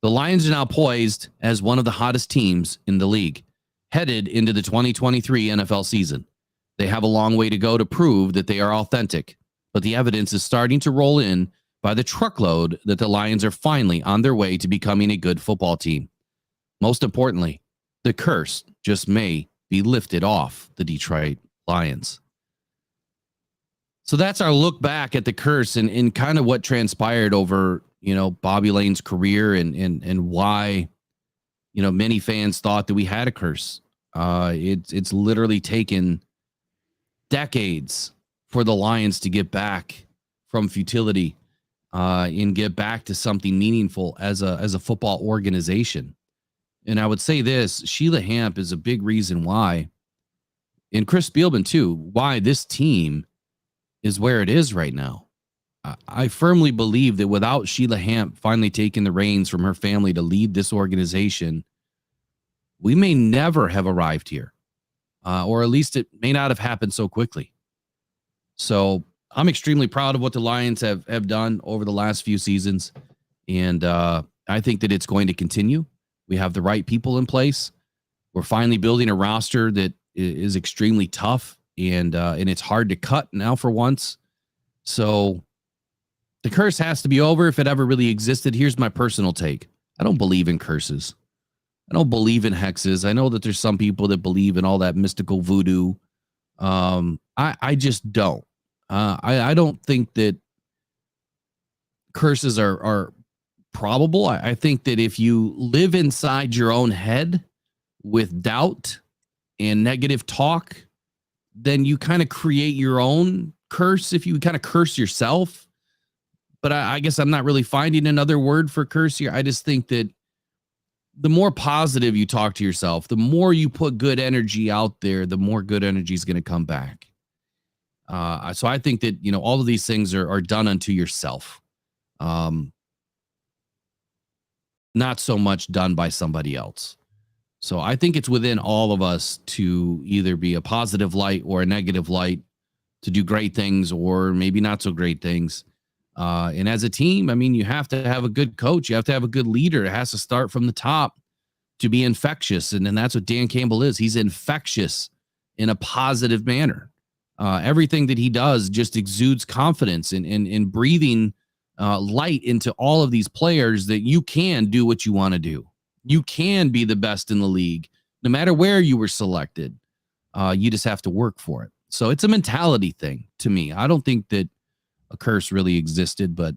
The Lions are now poised as one of the hottest teams in the league, headed into the 2023 NFL season. They have a long way to go to prove that they are authentic, but the evidence is starting to roll in by the truckload that the Lions are finally on their way to becoming a good football team. Most importantly, the curse just may be lifted off the Detroit Lions. So that's our look back at the curse and kind of what transpired over, Bobby Lane's career and why, many fans thought that we had a curse. It's literally taken decades for the Lions to get back from futility and get back to something meaningful as a football organization. And I would say this, Sheila Hamp is a big reason why, and Chris Spielman too, why this team is where it is right now. I firmly believe that without Sheila Hamp finally taking the reins from her family to lead this organization, we may never have arrived here. Or at least it may not have happened so quickly. So I'm extremely proud of what the Lions have done over the last few seasons. And I think that it's going to continue. We have the right people in place. We're finally building a roster that is extremely tough and it's hard to cut now for once. So the curse has to be over if it ever really existed. Here's my personal take. I don't believe in curses. I don't believe in hexes. I know that there's some people that believe in all that mystical voodoo. I just don't. I don't think that curses are probable. I think that if you live inside your own head with doubt and negative talk, then you kind of create your own curse if you kind of curse yourself. But I guess I'm not really finding another word for curse here. I just think that the more positive you talk to yourself, the more you put good energy out there, the more good energy is going to come back. So I think that, all of these things are done unto yourself. Not so much done by somebody else. So I think it's within all of us to either be a positive light or a negative light, to do great things or maybe not so great things. And as a team, you have to have a good coach. You have to have a good leader. It has to start from the top to be infectious. And then that's what Dan Campbell is. He's infectious in a positive manner. Everything that he does just exudes confidence in breathing light into all of these players that you can do what you want to do. You can be the best in the league, no matter where you were selected. You just have to work for it. So it's a mentality thing to me. I don't think that a curse really existed, but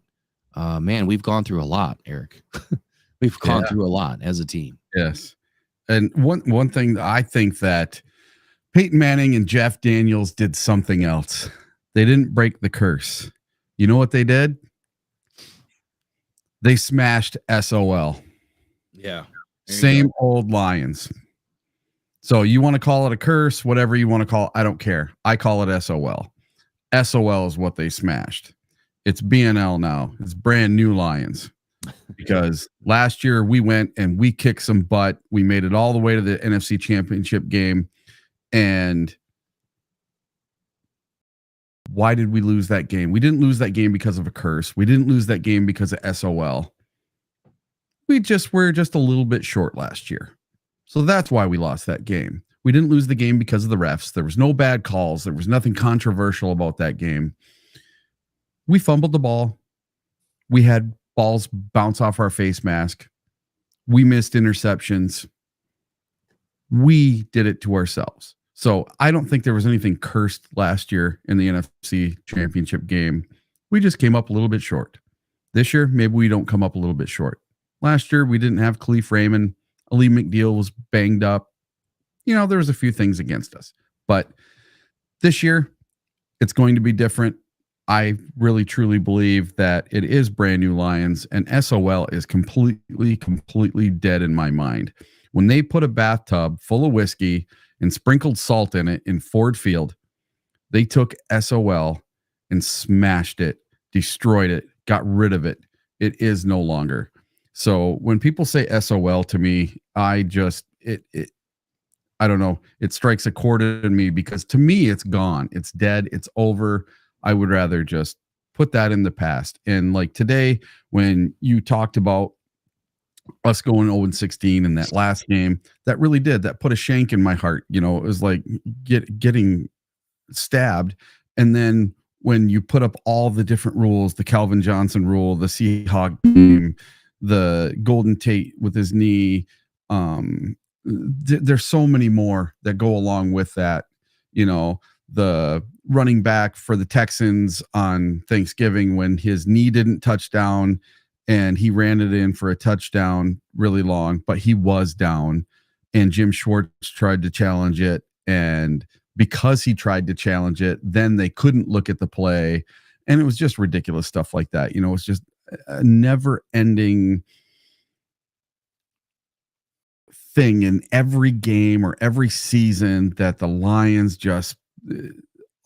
man, we've gone through a lot, Eric. We've gone through a lot as a team. Yes. And one thing that I think that Peyton Manning and Jeff Daniels did something else. They didn't break the curse. You know what they did? They smashed SOL. Yeah. Same old Lions. So you want to call it a curse, whatever you want to call it, I don't care. I call it SOL. SOL is what they smashed. It's BNL now. It's brand new Lions. Because last year we went and we kicked some butt. We made it all the way to the NFC Championship game. And why did we lose that game? We didn't lose that game because of a curse. We didn't lose that game because of SOL. We're just a little bit short last year. So that's why we lost that game. We didn't lose the game because of the refs. There was no bad calls. There was nothing controversial about that game. We fumbled the ball. We had balls bounce off our face mask. We missed interceptions. We did it to ourselves. So I don't think there was anything cursed last year in the NFC Championship game. We just came up a little bit short. This year, maybe we don't come up a little bit short. Last year, we didn't have Khalif Raymond. Ali McNeil was banged up. There was a few things against us. But this year, it's going to be different. I really, truly believe that it is brand new Lions, and SOL is completely dead in my mind. When they put a bathtub full of whiskey and sprinkled salt in it in Ford Field, they took SOL and smashed it, destroyed it, got rid of it. It is no longer. So when people say SOL to me, I don't know. It strikes a chord in me because to me, it's gone. It's dead. It's over. I would rather just put that in the past. And like today, when you talked about us going 0-16 in that last game, that really that put a shank in my heart. It was like getting stabbed. And then when you put up all the different rules, the Calvin Johnson rule, the Seahawk game, the Golden Tate with his knee, there's so many more that go along with that. The running back for the Texans on Thanksgiving when his knee didn't touch down and he ran it in for a touchdown really long, but he was down and Jim Schwartz tried to challenge it. And because he tried to challenge it, then they couldn't look at the play. And it was just ridiculous stuff like that. It's just a never ending thing in every game or every season that the Lions just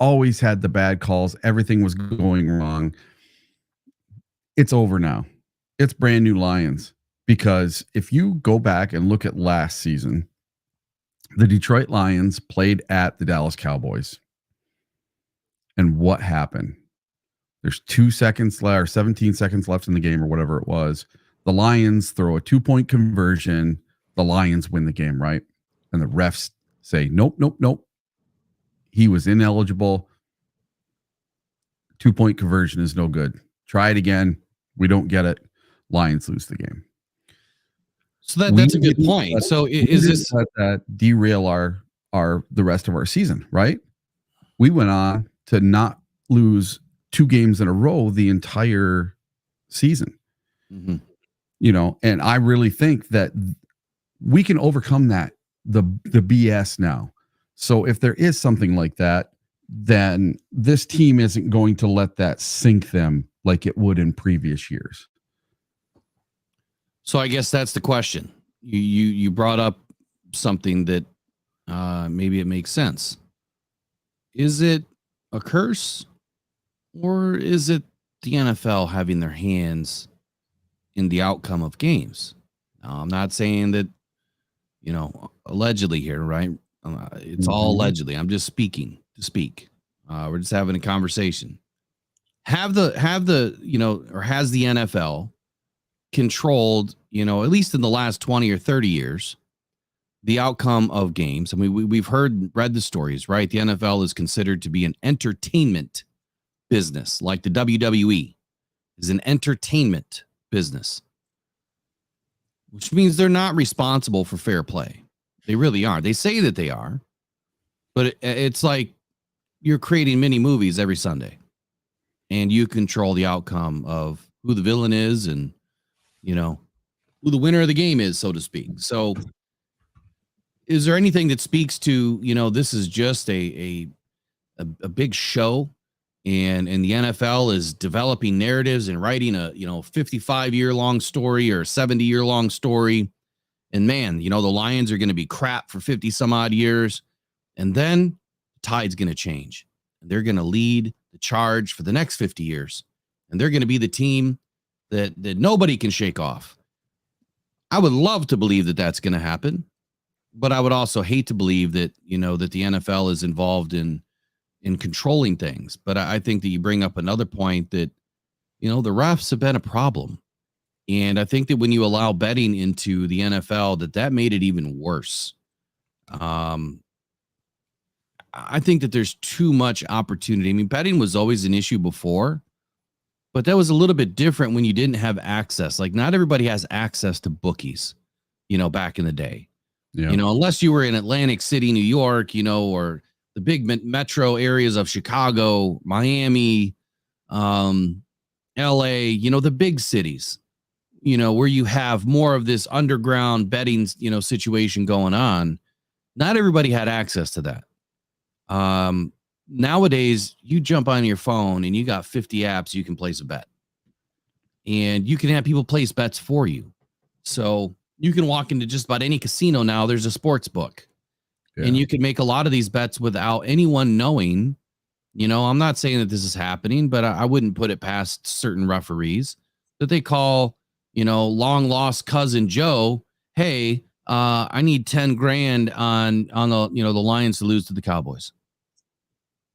always had the bad calls. Everything was going wrong. It's over now. It's brand new Lions, because if you go back and look at last season, the Detroit Lions played at the Dallas Cowboys. And what happened? There's 2 seconds left or 17 seconds left in the game or whatever it was. The Lions throw a 2-point conversion. The Lions win the game, right? And the refs say, nope. He was ineligible. 2-point conversion is no good. Try it again. We don't get it. Lions lose the game. So that's a good point. So is this that derail the rest of our season, right? We went on to not lose 2 games in a row the entire season. Mm-hmm. And I really think that we can overcome that, the BS now. So if there is something like that, then this team isn't going to let that sink them like it would in previous years. So I guess that's the question. You brought up something that maybe it makes sense. Is it a curse, or is it the NFL having their hands in the outcome of games? Now, I'm not saying that, allegedly here, right? It's all allegedly. I'm just speaking to speak. We're just having a conversation. Has the NFL controlled, at least in the last 20 or 30 years, the outcome of games? I mean, we've read the stories, right? The NFL is considered to be an entertainment business, like the WWE is an entertainment business, which means they're not responsible for fair play. They really are. They say that they are, but it's like you're creating mini movies every Sunday, and you control the outcome of who the villain is and, who the winner of the game is, so to speak. So is there anything that speaks to, this is just a big show, and the NFL is developing narratives and writing a 55-year long story or 70-year long story, and man, the Lions are going to be crap for 50 some odd years, and then the tide's going to change, and they're going to lead the charge for the next 50 years, and they're going to be the team that nobody can shake off. I would love to believe that that's going to happen, but I would also hate to believe that, that the NFL is involved in controlling things. But I think that you bring up another point that, the refs have been a problem. And I think that when you allow betting into the NFL, that made it even worse. I think that there's too much opportunity. I mean, betting was always an issue before, but that was a little bit different when you didn't have access. Like, not everybody has access to bookies, back in the day. Yeah. You know, unless you were in Atlantic City, New York, you know, or the big metro areas of Chicago, Miami, LA, you know, the big cities, you know, where you have more of this underground betting, you know, situation going on. Not everybody had access to that. Nowadays, you jump on your phone and you got 50 apps you can place a bet. And you can have people place bets for you. So you can walk into just about any casino now. There's a sports book. Yeah. And you can make a lot of these bets without anyone knowing. You know, I'm not saying that this is happening, but I wouldn't put it past certain referees that they call, you know, long lost cousin Joe. Hey, I need 10 grand on the, you know, the Lions to lose to the Cowboys.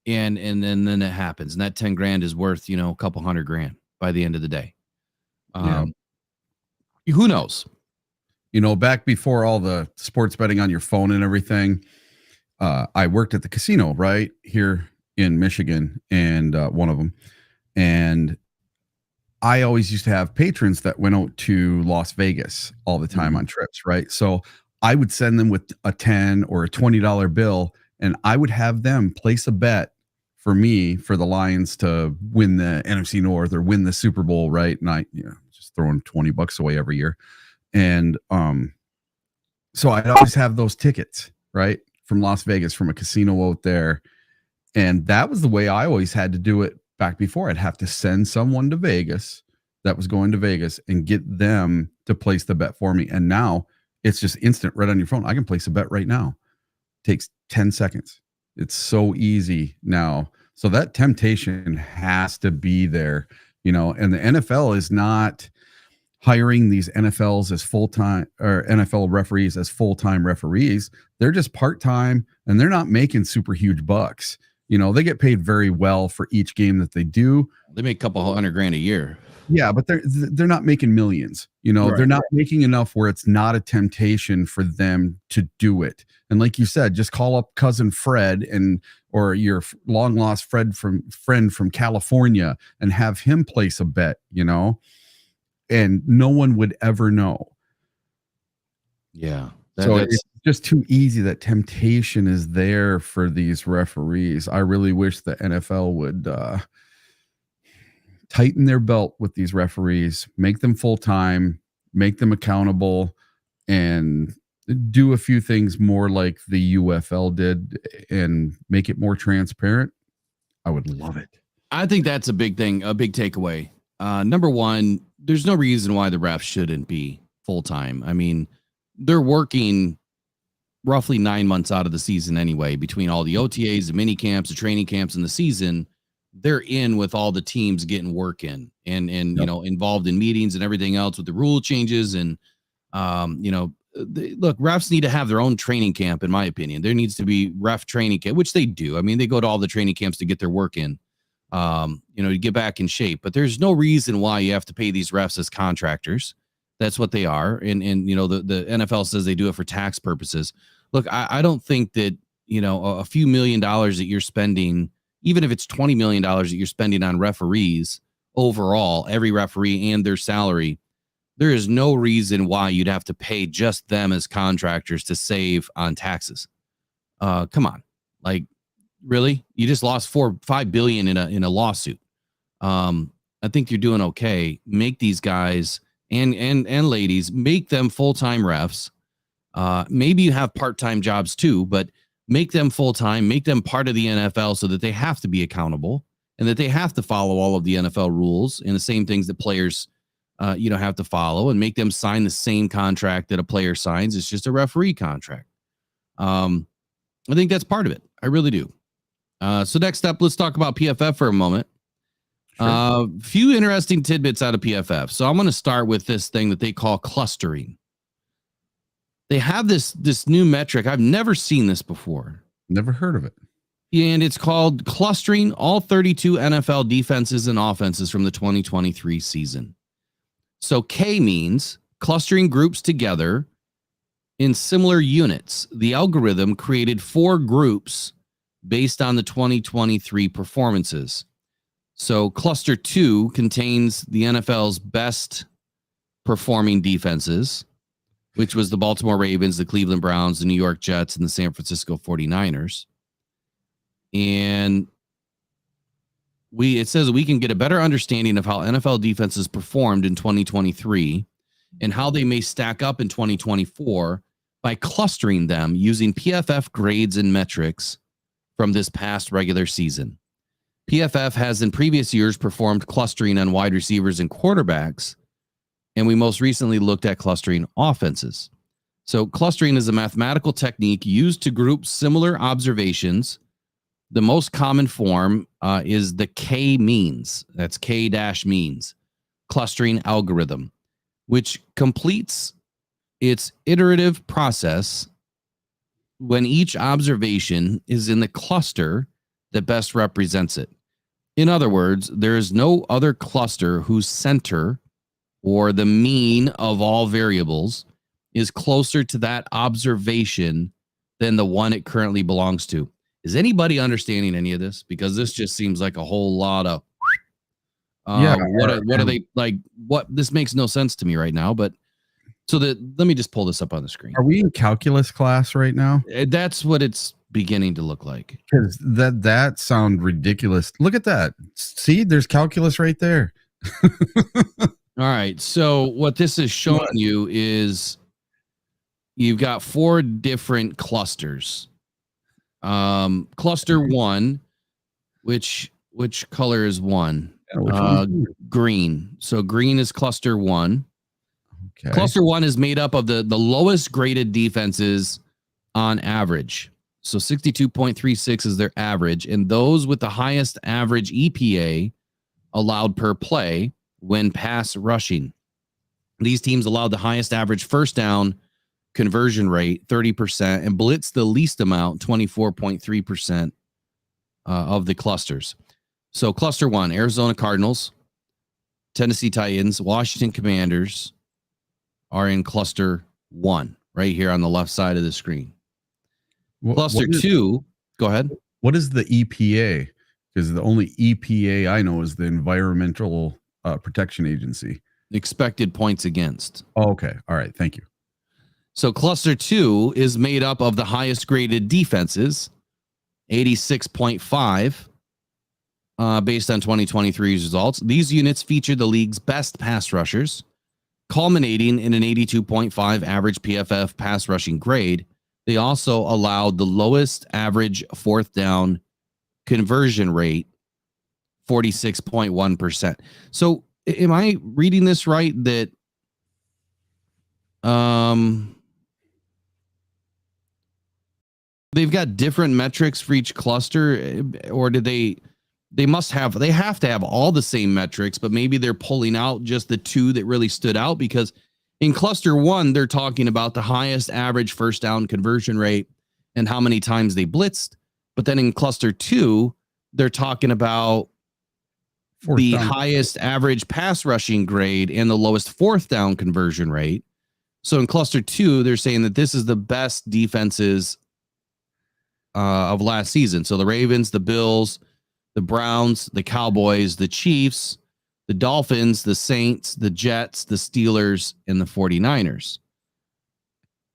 And then it happens. And that 10 grand is worth, you know, a couple $100,000 by the end of the day. Who knows? You know, back before all the sports betting on your phone and everything, I worked at the casino right here in Michigan, and one of them. And I always used to have patrons that went out to Las Vegas all the time on trips, right? So I would send them with a $10 or a $20 bill, and I would have them place a bet for me for the Lions to win the NFC North or win the Super Bowl, right? And I, you know, just throwing $20 away every year. And so I'd always have those tickets, right, from Las Vegas, from a casino out there. And that was the way I always had to do it back before. I'd have to send someone to Vegas that was going to Vegas and get them to place the bet for me. And now it's just instant right on your phone. I can place a bet right now. Takes 10 seconds. It's so easy now. So that temptation has to be there, you know, and the NFL is not hiring these NFLs as full-time, or NFL referees as full-time referees. They're just part-time, and they're not making super huge bucks. You know, they get paid very well for each game that they do. They make a couple $100,000 a year. Yeah, but they're not making millions. You know, Right. They're not making enough where it's not a temptation for them to do it. And like you said, just call up cousin Fred or your long lost friend from California and have him place a bet, you know, and no one would ever know. Yeah. So it's just too easy. That temptation is there for these referees. I really wish the NFL would tighten their belt with these referees, make them full-time, make them accountable, and do a few things more like the UFL did and make it more transparent. I would love it. I think that's a big thing, a big takeaway. Number one, there's no reason why the refs shouldn't be full-time. I mean, they're working roughly 9 months out of the season anyway, between all the OTAs, the mini camps, the training camps, and the season. They're in with all the teams getting work in and you know, involved in meetings and everything else with the rule changes. And, you know, look, refs need to have their own training camp. In my opinion, there needs to be ref training camp, which they do. I mean, they go to all the training camps to get their work in, you know, to get back in shape, but there's no reason why you have to pay these refs as contractors. That's what they are. And, you know, the NFL says they do it for tax purposes. Look, I don't think that, you know, a few $1 million that you're spending, even if it's $20 million that you're spending on referees overall, every referee and their salary, there is no reason why you'd have to pay just them as contractors to save on taxes. Come on. Like, really? You just lost $4-5 billion in a lawsuit. I think you're doing okay. Make these guys and ladies, make them full-time refs. Maybe you have part-time jobs too, but make them full-time, make them part of the NFL so that they have to be accountable and that they have to follow all of the NFL rules and the same things that players, you know, have to follow, and make them sign the same contract that a player signs. It's just a referee contract. I think that's part of it. I really do. So next up, let's talk about PFF for a moment. Sure. Few interesting tidbits out of PFF. So I'm going to start with this thing that they call clustering. They have this new metric. I've never seen this before. Never heard of it. And it's called clustering all 32 NFL defenses and offenses from the 2023 season. So K means clustering groups together in similar units. The algorithm created 4 groups based on the 2023 performances. So cluster 2 contains the NFL's best performing defenses. which was the Baltimore Ravens, the Cleveland Browns, the New York Jets, and the San Francisco 49ers. And it says we can get a better understanding of how NFL defenses performed in 2023 and how they may stack up in 2024 by clustering them using PFF grades and metrics from this past regular season. PFF has in previous years performed clustering on wide receivers and quarterbacks, and we most recently looked at clustering offenses. So clustering is a mathematical technique used to group similar observations. The most common form is the K-means. That's K-means clustering algorithm, which completes its iterative process when each observation is in the cluster that best represents it. In other words, there is no other cluster whose center or the mean of all variables is closer to that observation than the one it currently belongs to. Is anybody understanding any of this? Because this just seems like a whole lot of what are they like? What this makes no sense to me right now. But let me just pull this up on the screen. Are we in calculus class right now? That's what it's beginning to look like. Because that sound ridiculous. Look at that. See, there's calculus right there. All right. So what this is showing you is you've got 4 different clusters. Cluster 1, which color is 1? Green. So green is cluster 1. Okay. Cluster 1 is made up of the lowest graded defenses on average. So 62.36 is their average, and those with the highest average EPA allowed per play when pass rushing. These teams allowed the highest average first down conversion rate, 30%, and blitz the least amount, 24.3% of the clusters. So cluster 1, Arizona Cardinals, Tennessee Titans, Washington Commanders are in cluster 1 right here on the left side of the screen. Cluster 2, go ahead. What is the EPA? Because the only EPA I know is the Environmental Protection Agency. Expected points against. Oh, okay. All right. Thank you. So cluster 2 is made up of the highest graded defenses, 86.5, based on 2023 results. These units feature the league's best pass rushers, culminating in an 82.5 average PFF pass rushing grade. They also allowed the lowest average fourth down conversion rate, 46.1%. So am I reading this right that they've got different metrics for each cluster, or do they have to have all the same metrics, but maybe they're pulling out just the 2 that really stood out? Because in cluster 1, they're talking about the highest average first down conversion rate and how many times they blitzed. But then in cluster 2, they're talking about the highest average pass rushing grade and the lowest fourth down conversion rate. So in cluster 2, they're saying that this is the best defenses of last season. So the Ravens, the Bills, the Browns, the Cowboys, the Chiefs, the Dolphins, the Saints, the Jets, the Steelers, and the 49ers.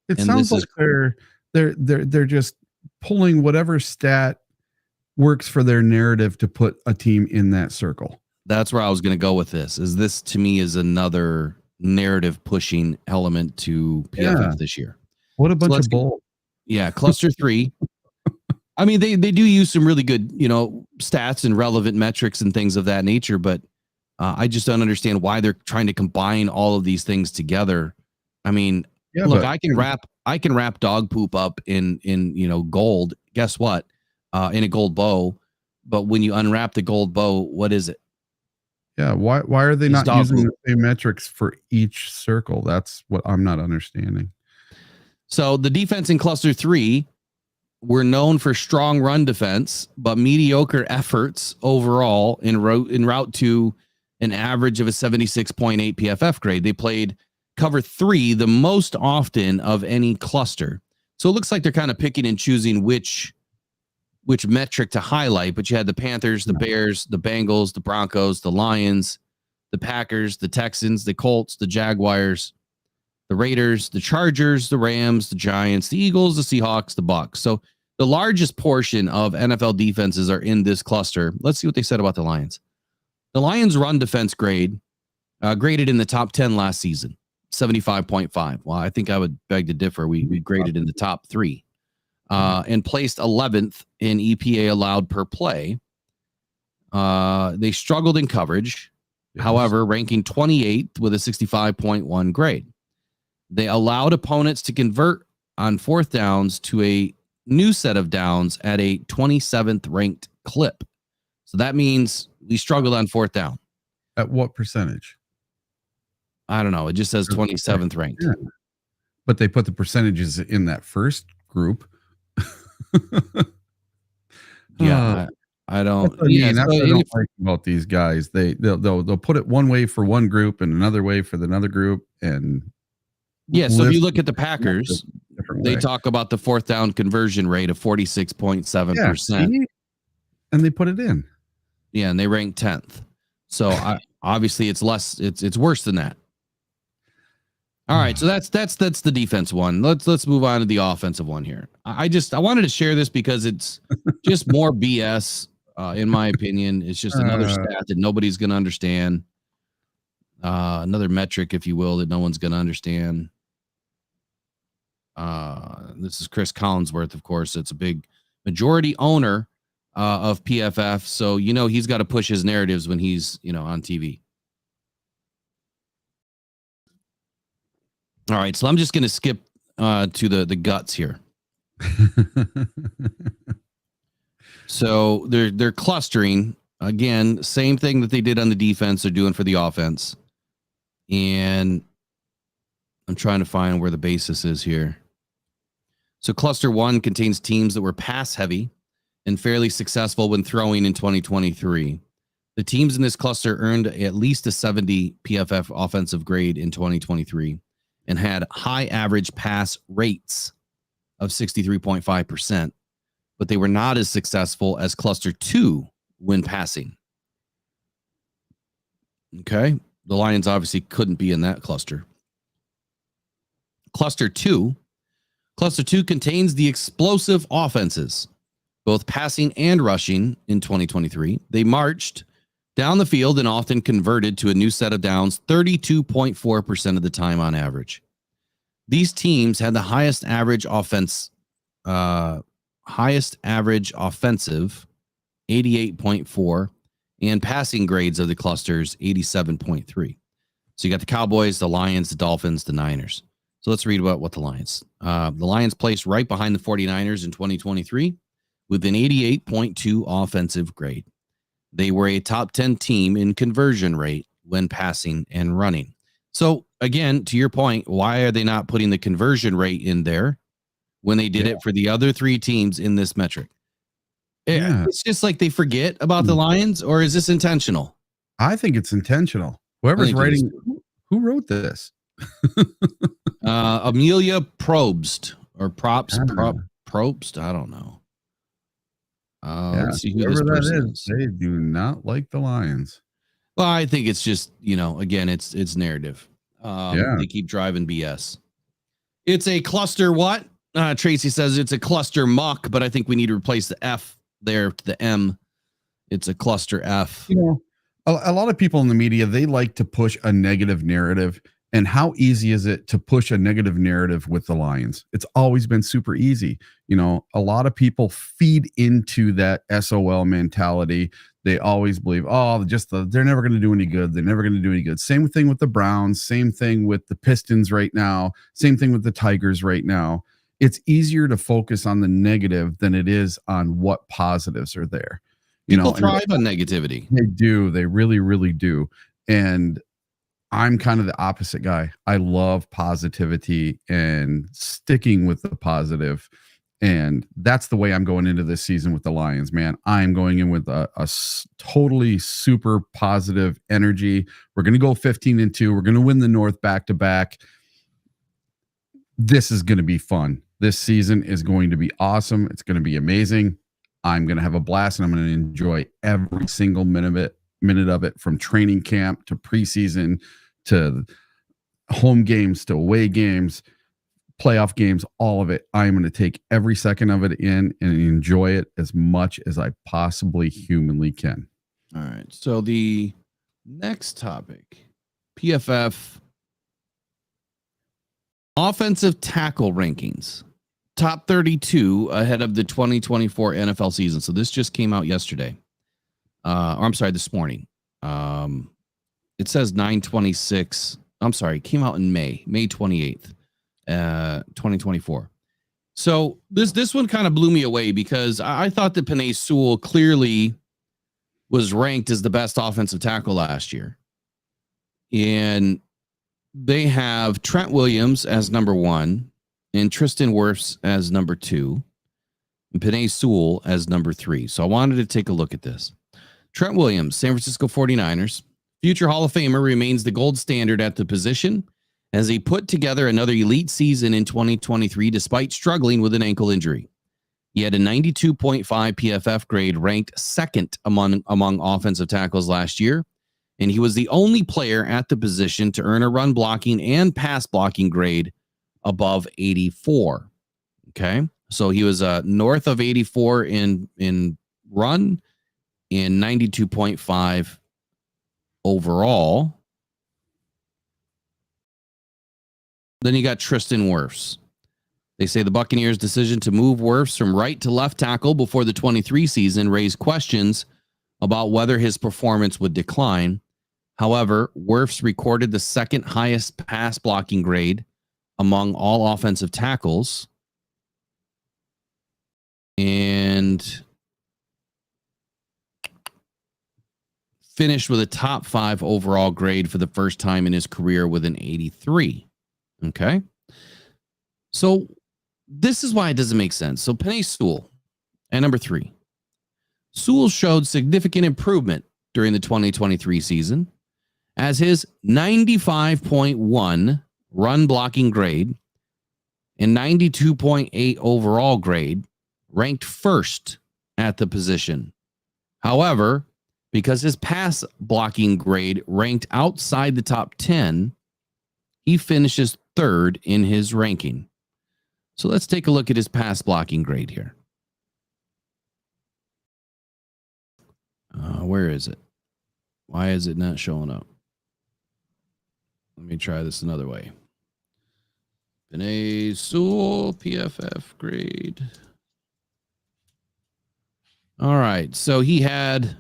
It sounds like they're just pulling whatever stat works for their narrative to put a team in that circle. That's where I was going to go with this. This to me is another narrative pushing element to PFF this year. What a bunch of bull. Yeah, cluster 3. I mean, they do use some really good, stats and relevant metrics and things of that nature, but I just don't understand why they're trying to combine all of these things together. I mean, look, I can wrap dog poop up in gold. Guess what? In a gold bow. But when you unwrap the gold bow, what is it? Yeah. Why are they not using the same metrics for each circle? That's what I'm not understanding. So the defense in cluster 3 were known for strong run defense, but mediocre efforts overall en route to an average of a 76.8 PFF grade. They played cover 3 the most often of any cluster. So it looks like they're kind of picking and choosing which metric to highlight, but you had the Panthers, the Bears, the Bengals, the Broncos, the Lions, the Packers, the Texans, the Colts, the Jaguars, the Raiders, the Chargers, the Rams, the Giants, the Eagles, the Seahawks, the Bucs. So the largest portion of NFL defenses are in this cluster. Let's see what they said about the Lions. The Lions' run defense graded in the top 10 last season, 75.5. Well, I think I would beg to differ. We graded in the top 3 and placed 11th in EPA allowed per play. They struggled in coverage, however, ranking 28th with a 65.1 grade. They allowed opponents to convert on fourth downs to a new set of downs at a 27th ranked clip. So that means we struggled on fourth down. At what percentage? I don't know. It just says 27th ranked. Yeah. But they put the percentages in that first group. Yeah. I don't. That's what I don't like about these guys. They'll put it one way for one group and another way for another group. And so if you look at the Packers, they talk about the fourth down conversion rate of 46.7%. And they put it in. Yeah, and they rank 10th. So obviously it's less. It's worse than that. All right, so that's the defense one. Let's move on to the offensive one here. I wanted to share this because it's just more BS, in my opinion. It's just another stat that nobody's going to understand. Another metric, if you will, that no one's going to understand. This is Chris Collinsworth, of course. It's a big majority owner of PFF, so he's got to push his narratives when he's on TV. All right, so I'm just going to skip to the guts here. So they're clustering again, same thing that they did on the defense. They're doing for the offense, and I'm trying to find where the basis is here. So cluster 1 contains teams that were pass heavy and fairly successful when throwing in 2023. The teams in this cluster earned at least a 70 PFF offensive grade in 2023 and had high average pass rates of 63.5%, but they were not as successful as cluster 2 when passing. Okay. The Lions obviously couldn't be in that cluster. Cluster 2 contains the explosive offenses, both passing and rushing in 2023. They marched down the field and often converted to a new set of downs 32.4% of the time on average. These teams had the highest average offensive 88.4 and passing grades of the clusters 87.3. So you got the Cowboys, the Lions, the Dolphins, the Niners. So let's read about what the Lions placed right behind the 49ers in 2023 with an 88.2 offensive grade. They were a top 10 team in conversion rate when passing and running. So again, to your point, why are they not putting the conversion rate in there when they did it for the other 3 teams in this metric? It's just like they forget about the Lions, or is this intentional? I think it's intentional. Whoever's writing, who wrote this? Amelia Probst or Probst. I don't know. Let's see who this person is. They do not like the Lions. Well, I think it's just, again, it's narrative. They keep driving BS. It's a cluster what? Tracy says it's a cluster muck, but I think we need to replace the F there to the M. It's a cluster F. A lot of people in the media, they like to push a negative narrative. And how easy is it to push a negative narrative with the Lions? It's always been super easy. A lot of people feed into that SOL mentality. They always believe, they're never going to do any good. They're never going to do any good. Same thing with the Browns. Same thing with the Pistons right now. Same thing with the Tigers right now. It's easier to focus on the negative than it is on what positives are there. People thrive on negativity. They do. They really, really do. And I'm kind of the opposite guy. I love positivity and sticking with the positive. And that's the way I'm going into this season with the Lions, man. I'm going in with a totally super positive energy. We're going to go 15-2. We're going to win the North back-to-back. This is going to be fun. This season is going to be awesome. It's going to be amazing. I'm going to have a blast, and I'm going to enjoy every single minute of it from training camp to preseason to home games to away games, playoff games, all of it. I'm going to take every second of it in and enjoy it as much as I possibly humanly can. All right. So the next topic, PFF offensive tackle rankings, top 32 ahead of the 2024 NFL season. So this just came out yesterday. Or I'm sorry, this morning. It says 9/26. I'm sorry, it came out in May 28th, 2024. So this one kind of blew me away because I thought that Penei Sewell clearly was ranked as the best offensive tackle last year. And they have Trent Williams as number 1 and Tristan Wirfs as number 2 and Penei Sewell as number 3. So I wanted to take a look at this. Trent Williams, San Francisco 49ers, future Hall of Famer, remains the gold standard at the position as he put together another elite season in 2023 despite struggling with an ankle injury. He had a 92.5 PFF grade, ranked second among offensive tackles last year, and he was the only player at the position to earn a run blocking and pass blocking grade above 84. Okay, so he was north of 84 in run and 92.5 overall. Then you got Tristan Wirfs. They say the Buccaneers' decision to move Wirfs from right to left tackle before the 23 season raised questions about whether his performance would decline. However, Wirfs recorded the second highest pass blocking grade among all offensive tackles and finished with a top 5 overall grade for the first time in his career with an 83. Okay. So this is why it doesn't make sense. So Penei Sewell at number 3. Sewell showed significant improvement during the 2023 season as his 95.1 run blocking grade and 92.8 overall grade ranked first at the position. However, because his pass blocking grade ranked outside the top 10, he finishes third in his ranking. So let's take a look at his pass blocking grade here. Where is it? Why is it not showing up? Let me try this another way. Penei Sewell PFF grade. All right. So he had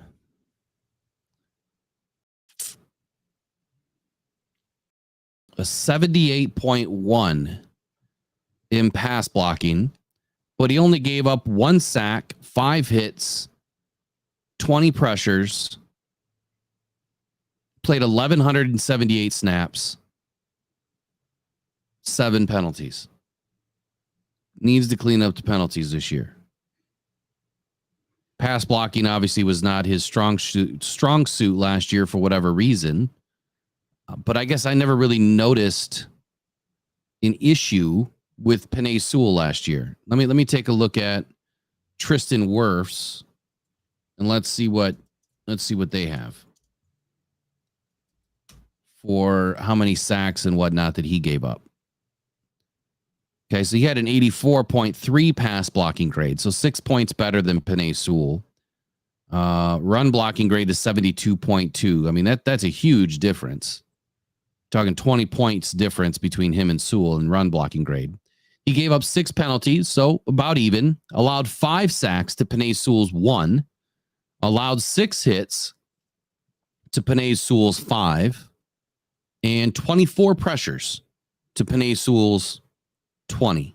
a 78.1 in pass blocking, but he only gave up 1 sack, 5 hits, 20 pressures, played 1,178 snaps, 7 penalties. Needs to clean up the penalties this year. Pass blocking obviously was not his strong suit last year for whatever reason. But I guess I never really noticed an issue with Penei Sewell last year. Let me take a look at Tristan Wirfs and let's see what they have for how many sacks and whatnot that he gave up. Okay, so he had an 84.3 pass blocking grade, so 6 points better than Penei Sewell. Run blocking grade is 72.2. I mean, that's a huge difference. Talking 20 points difference between him and Sewell in run blocking grade. He gave up 6 penalties, so about even. Allowed 5 sacks to Penei Sewell's 1. Allowed 6 hits to Penei Sewell's 5. And 24 pressures to Penei Sewell's 20.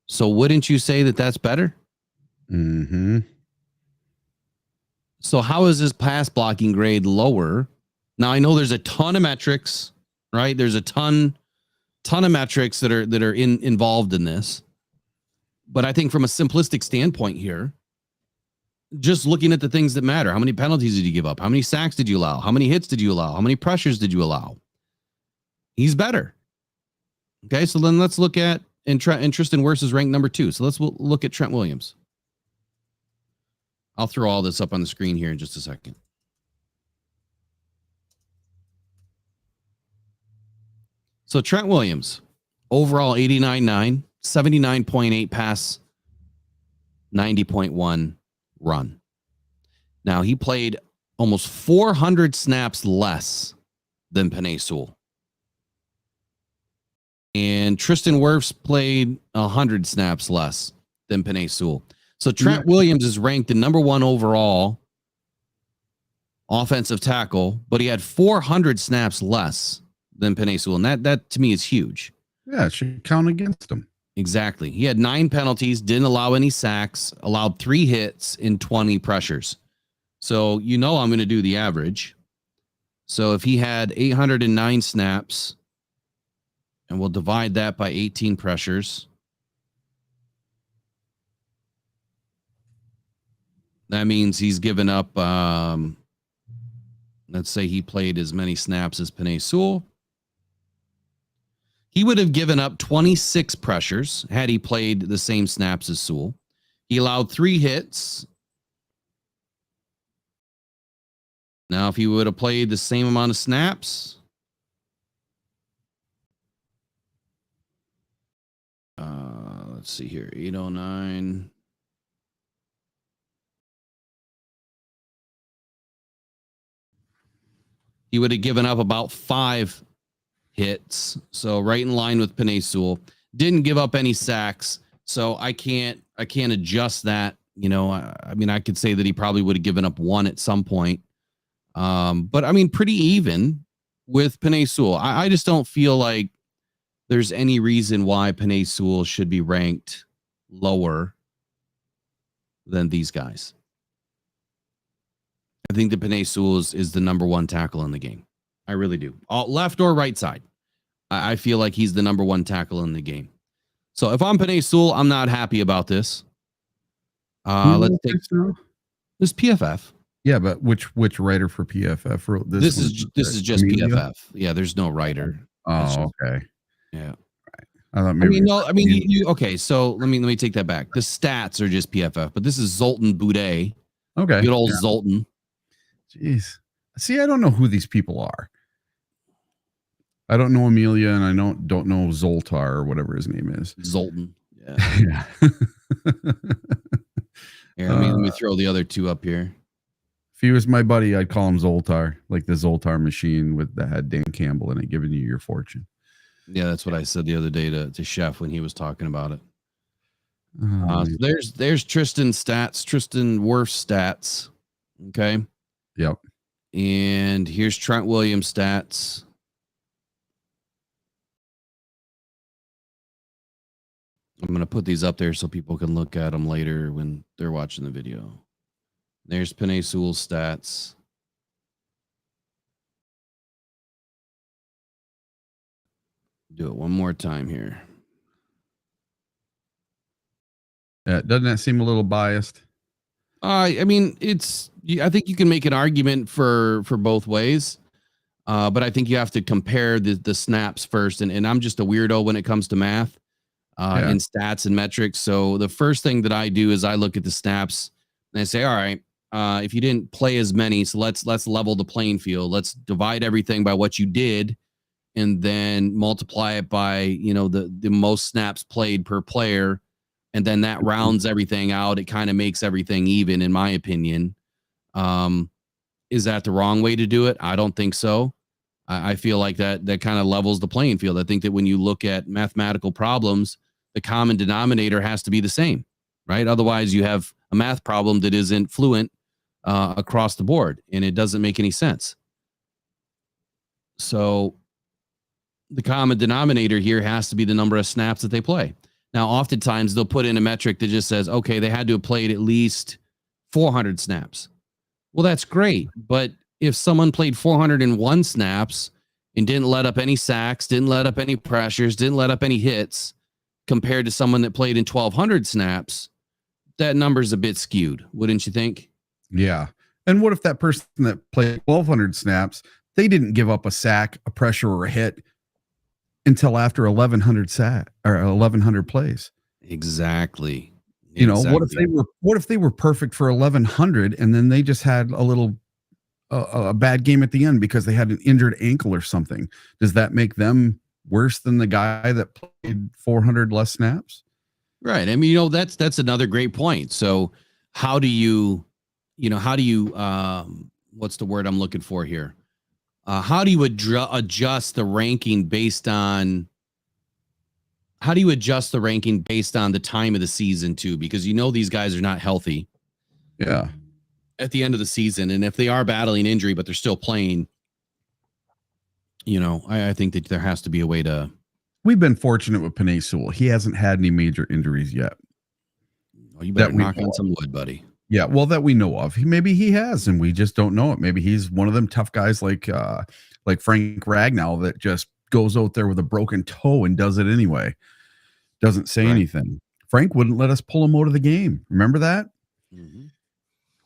So wouldn't you say that that's better? Mm-hmm. So how is his pass blocking grade lower? Now I know there's a ton of metrics, right? There's a ton of metrics that are involved in this. But I think from a simplistic standpoint here, just looking at the things that matter, how many penalties did you give up? How many sacks did you allow? How many hits did you allow? How many pressures did you allow? He's better. Okay, so then let's look at and Tristan Wirfs is ranked number 2. So let's look at Trent Williams. I'll throw all this up on the screen here in just a second. So Trent Williams, overall 89.9, 79.8 pass, 90.1 run. Now, he played almost 400 snaps less than Penei Sewell. And Tristan Wirfs played 100 snaps less than Penei Sewell. So Trent Williams is ranked the number 1 overall offensive tackle, but he had 400 snaps less than Penei Sewell. And that to me is huge. Yeah, it should count against him. Exactly. He had 9 penalties, didn't allow any sacks, allowed 3 hits in 20 pressures. So I'm going to do the average. So if he had 809 snaps, and we'll divide that by 18 pressures, that means he's given up, let's say he played as many snaps as Penei Sewell. He would have given up 26 pressures had he played the same snaps as Sewell. He allowed 3 hits. Now, if he would have played the same amount of snaps, let's see here, 809. He would have given up about 5 hits. So right in line with Penei Sewell. Didn't give up any sacks. So I can't adjust that. I mean, I could say that he probably would have given up 1 at some point. But I mean, pretty even with Penei Sewell. I just don't feel like there's any reason why Penei Sewell should be ranked lower than these guys. I think that Penei Sewell is the number 1 tackle in the game. I really do. Left or right side. I feel like he's the number 1 tackle in the game. So if I'm Penei Sewell, I'm not happy about this. Let's take this PFF. Yeah, but which writer for PFF wrote this? This is just Amelia? PFF. Yeah, there's no writer. Oh, okay. Yeah. I thought maybe. You okay. So let me take that back. The stats are just PFF, but this is Zoltan Boudet. Okay. Good old Zoltan. Jeez. See, I don't know who these people are. I don't know Amelia, and I don't know Zoltar or whatever his name is. Zoltan. Yeah. Yeah. Here, let me throw the other 2 up here. If he was my buddy, I'd call him Zoltar, like the Zoltar machine that had Dan Campbell in it, giving you your fortune. Yeah, that's what I said the other day to Chef when he was talking about it. There's Tristan Wirfs stats. Okay. Yep. And here's Trent Williams stats. I'm going to put these up there so people can look at them later when they're watching the video. There's Penei Sewell's stats. Do it one more time here. Doesn't that seem a little biased? I mean, I think you can make an argument for both ways. But I think you have to compare the snaps first. And I'm just a weirdo when it comes to math and stats and metrics. So the first thing that I do is I look at the snaps and I say, all right, if you didn't play as many, so let's level the playing field. Let's divide everything by what you did and then multiply it by, the most snaps played per player. And then that rounds everything out. It kind of makes everything even, in my opinion. Is that the wrong way to do it? I don't think so. I feel like that kind of levels the playing field. I think that when you look at mathematical problems, the common denominator has to be the same, right? Otherwise, you have a math problem that isn't fluent across the board, and it doesn't make any sense. So the common denominator here has to be the number of snaps that they play. Now, oftentimes they'll put in a metric that just says, okay, they had to have played at least 400 snaps. Well, that's great. But if someone played 401 snaps and didn't let up any sacks, didn't let up any pressures, didn't let up any hits compared to someone that played in 1,200 snaps, that number's a bit skewed, wouldn't you think? Yeah. And what if that person that played 1,200 snaps, they didn't give up a sack, a pressure, or a hit until after 1,100 sack or 1,100 plays? Exactly. What if they were perfect for 1,100 and then they just had a bad game at the end because they had an injured ankle or something? Does that make them worse than the guy that played 400 less snaps? Right. I mean, that's another great point. So how do you what's the word I'm looking for here? How do you adjust the ranking based on the time of the season too? Because these guys are not healthy. Yeah. At the end of the season, and if they are battling injury but they're still playing, I think that there has to be a way to. We've been fortunate with Penei Sewell. He hasn't had any major injuries yet. Well, you better knock on some wood, buddy. Yeah, well, that we know of. Maybe he has, and we just don't know it. Maybe he's one of them tough guys like Frank Ragnow that just goes out there with a broken toe and does it anyway. Doesn't say anything. Frank wouldn't let us pull him out of the game. Remember that? Mm-hmm.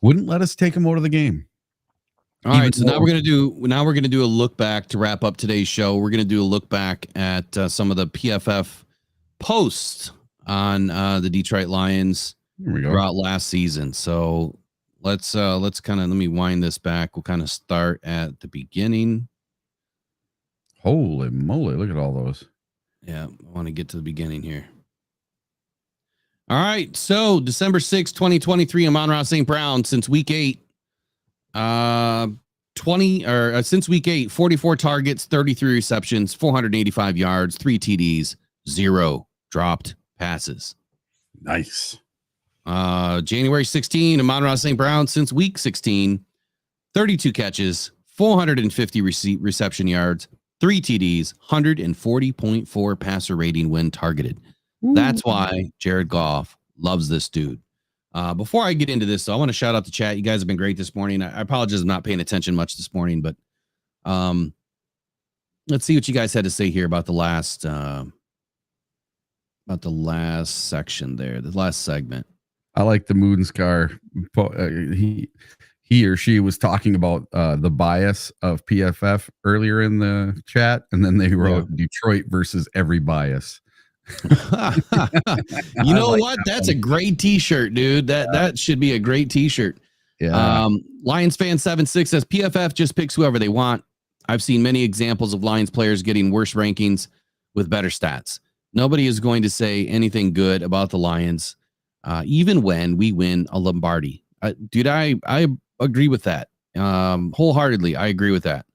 Wouldn't let us take him out of the game. All right, so now we're gonna do a look back to wrap up today's show. We're gonna do a look back at some of the PFF posts on the Detroit Lions throughout last season. So let's let me wind this back. We'll kind of start at the beginning. Holy moly! Look at all those. Yeah, I want to get to the beginning here. All right, so December 6th, 2023, Amon-Ra St. Brown since week 8. Since week 8, 44 targets, 33 receptions, 485 yards, 3 TDs, 0 dropped passes. Nice. January 16, Amon-Ra St. Brown since week 16, 32 catches, 450 reception yards, 3 TDs, 140.4 passer rating when targeted. That's why Jared Goff loves this dude. Before I get into this, though, I want to shout out the chat. You guys have been great this morning. I apologize I'm not paying attention much this morning, but let's see what you guys had to say here about the last section there, the last segment. I like the Moonscar. He or she was talking about the bias of PFF earlier in the chat, and then they wrote Detroit versus every bias. You know what? That's a great t-shirt, dude. That should be a great t-shirt. Yeah. Lions fan 76 says PFF just picks whoever they want. I've seen many examples of Lions players getting worse rankings with better stats. Nobody is going to say anything good about the Lions, even when we win a Lombardi. Dude, I agree with that. Wholeheartedly, I agree with that.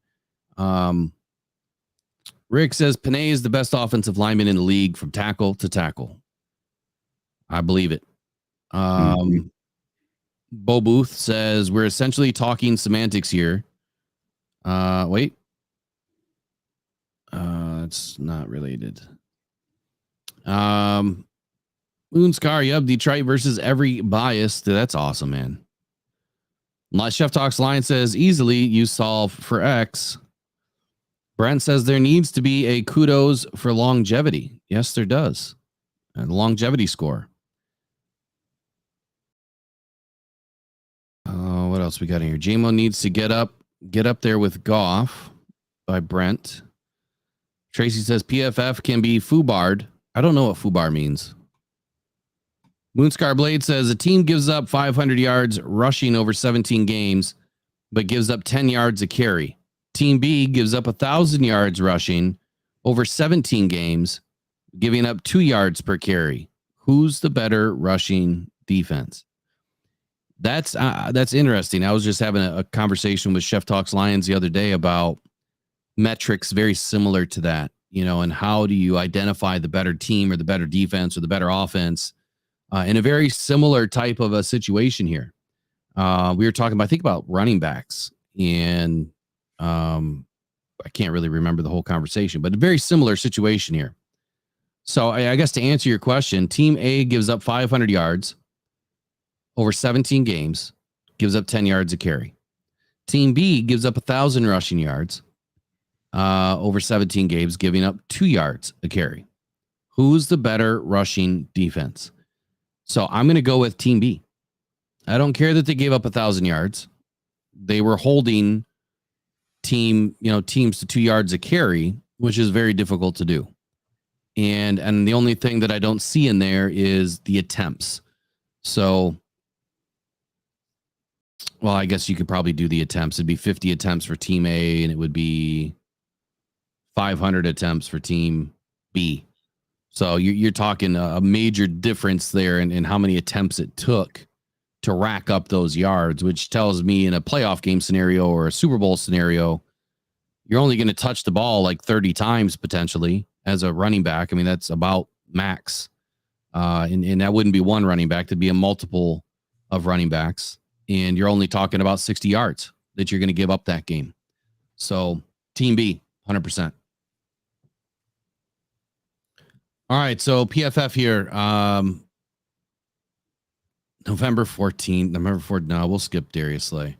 Rick says Penei is the best offensive lineman in the league from tackle to tackle. I believe it. Bo Booth says we're essentially talking semantics here. Wait. It's not related. Moonscar, yep, Detroit versus every bias. That's awesome, man. Chef Talks Lion says easily you solve for X. Brent says there needs to be a kudos for longevity. Yes, there does. And the longevity score. What else we got in here? JMO needs to get up there with Goff by Brent. Tracy says PFF can be foobarred. I don't know what foobar means. Moonscar Blade says a team gives up 500 yards rushing over 17 games, but gives up 10 yards a carry. Team B gives up 1,000 yards rushing over 17 games, giving up 2 yards per carry. Who's the better rushing defense? That's interesting. I was just having a conversation with Chef Talks Lions the other day about metrics very similar to that, and how do you identify the better team or the better defense or the better offense in a very similar type of a situation here. We were talking about, I think, about running backs, and I can't really remember the whole conversation, but a very similar situation here. So I guess to answer your question, Team A gives up 500 yards over 17 games, gives up 10 yards a carry. Team B gives up 1,000 rushing yards over 17 games, giving up 2 yards a carry. Who's the better rushing defense? So I'm going to go with Team B. I don't care that they gave up 1,000 yards. They were holding teams to 2 yards a carry, which is very difficult to do. And the only thing that I don't see in there is the attempts. So, well, I guess you could probably do the attempts. It'd be 50 attempts for Team A, and it would be 500 attempts for Team B. So you're talking a major difference there in how many attempts it took to rack up those yards, which tells me in a playoff game scenario or a Super Bowl scenario, you're only going to touch the ball like 30 times potentially as a running back. I mean, that's about max. And that wouldn't be one running back. That'd be a multiple of running backs. And you're only talking about 60 yards that you're going to give up that game. So Team B, 100%. All right. So PFF here. November 14th. No, we'll skip Darius Slay.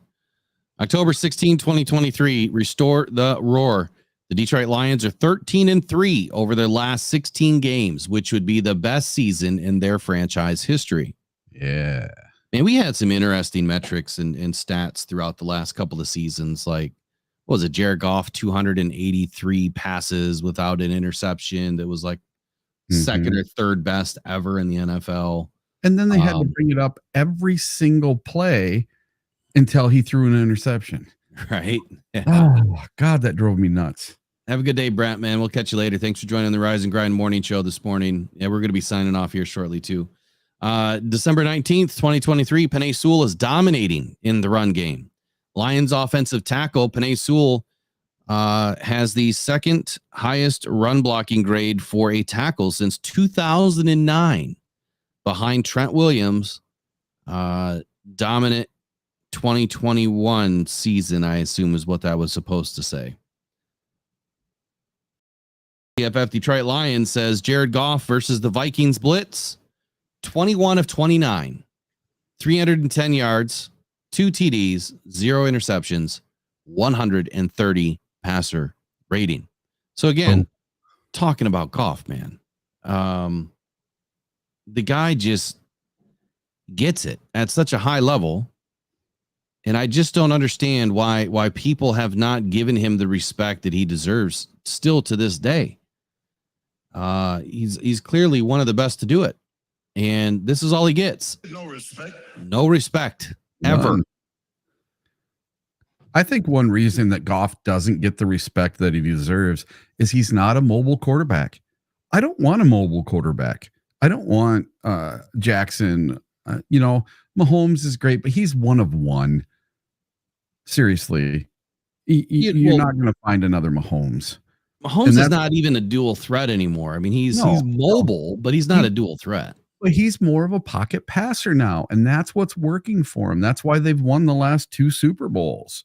October 16, 2023. Restore the roar. The Detroit Lions are 13-3 over their last 16 games, which would be the best season in their franchise history. Yeah. And we had some interesting metrics and stats throughout the last couple of seasons. Like, what was it? Jared Goff, 283 passes without an interception. That was like second or third best ever in the NFL. And then they had to bring it up every single play until he threw an interception. Right. Yeah. Oh, God, that drove me nuts. Have a good day, Brent, man. We'll catch you later. Thanks for joining the Rise and Grind morning show this morning. Yeah, we're going to be signing off here shortly, too. December 19th, 2023, Penei Sewell is dominating in the run game. Lions offensive tackle Penei Sewell has the second highest run blocking grade for a tackle since 2009, behind Trent Williams. Dominant 2021 season, I assume, is what that was supposed to say. PFF Detroit Lions says Jared Goff versus the Vikings blitz, 21 of 29, 310 yards, 2 TDs, 0 interceptions, 130 passer rating. So again, talking about Goff, man, the guy just gets it at such a high level. And I just don't understand why people have not given him the respect that he deserves still to this day. He's clearly one of the best to do it. And this is all he gets. No respect ever. None. I think one reason that Goff doesn't get the respect that he deserves is he's not a mobile quarterback. I don't want a mobile quarterback. I don't want Jackson. Mahomes is great, but he's one of one. Seriously, you're not going to find another Mahomes. Mahomes is not even a dual threat anymore. I mean, he's mobile, but he's not a dual threat. But he's more of a pocket passer now, and that's what's working for him. That's why they've won the last 2 Super Bowls,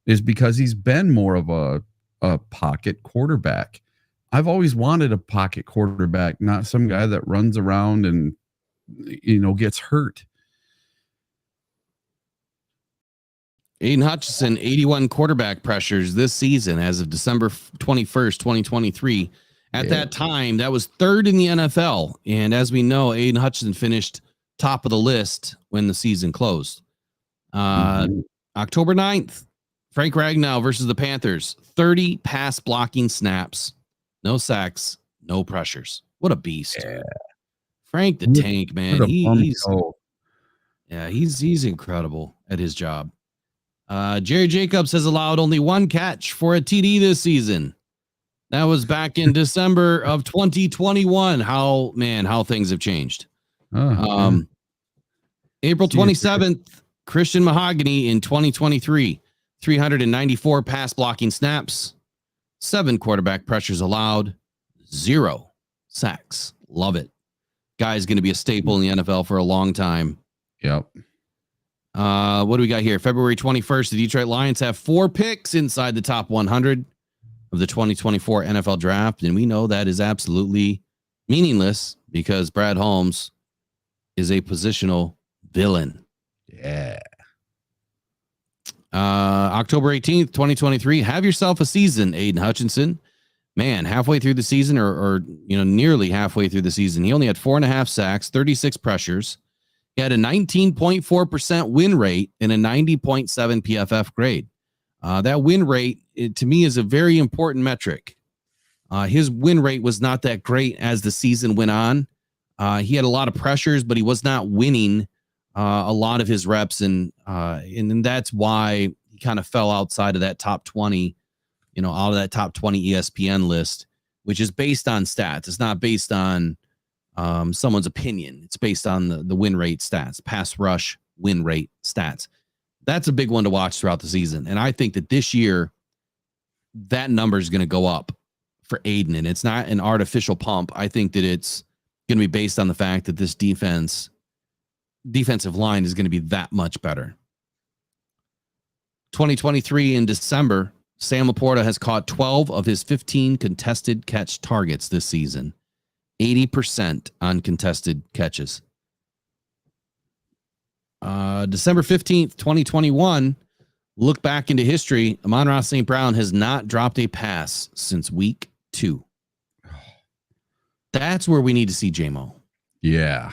is because he's been more of a pocket quarterback. I've always wanted a pocket quarterback, not some guy that runs around and gets hurt. Aiden Hutchinson, 81 quarterback pressures this season as of December 21st, 2023. At that time, that was 3rd in the NFL. And as we know, Aiden Hutchinson finished top of the list when the season closed. October 9th, Frank Ragnow versus the Panthers, 30 pass blocking snaps, no sacks, no pressures. What a beast. Yeah. Frank the Tank, man. He's incredible at his job. Jerry Jacobs has allowed only 1 catch for a TD this season. That was back in December of 2021. How things have changed. April 27th, Christian Mahogany in 2023, 394 pass blocking snaps, 7 quarterback pressures allowed, 0 sacks. Love it. Guy's going to be a staple in the NFL for a long time. Yep. What do we got here? February 21st, the Detroit Lions have 4 picks inside the top 100 of the 2024 NFL draft. And we know that is absolutely meaningless because Brad Holmes is a positional villain. Yeah. October 18th, 2023. Have yourself a season, Aiden Hutchinson. Man, halfway through the season or nearly halfway through the season, he only had 4.5 sacks, 36 pressures. He had a 19.4% win rate and a 90.7 PFF grade. That win rate, to me, is a very important metric. His win rate was not that great as the season went on. He had a lot of pressures, but he was not winning a lot of his reps, and that's why he kind of fell outside of that top 20 out of that top 20 ESPN list, which is based on stats. It's not based on someone's opinion. It's based on the win rate stats, pass rush win rate stats. That's a big one to watch throughout the season. And I think that this year, that number is going to go up for Aiden. And it's not an artificial pump. I think that it's going to be based on the fact that this defensive line is going to be that much better. 2023 in December, Sam Laporta has caught 12 of his 15 contested catch targets this season. 80% on contested catches. December 15th, 2021, look back into history. Amon-Ra St. Brown has not dropped a pass since week 2. That's where we need to see J-Mo. Yeah.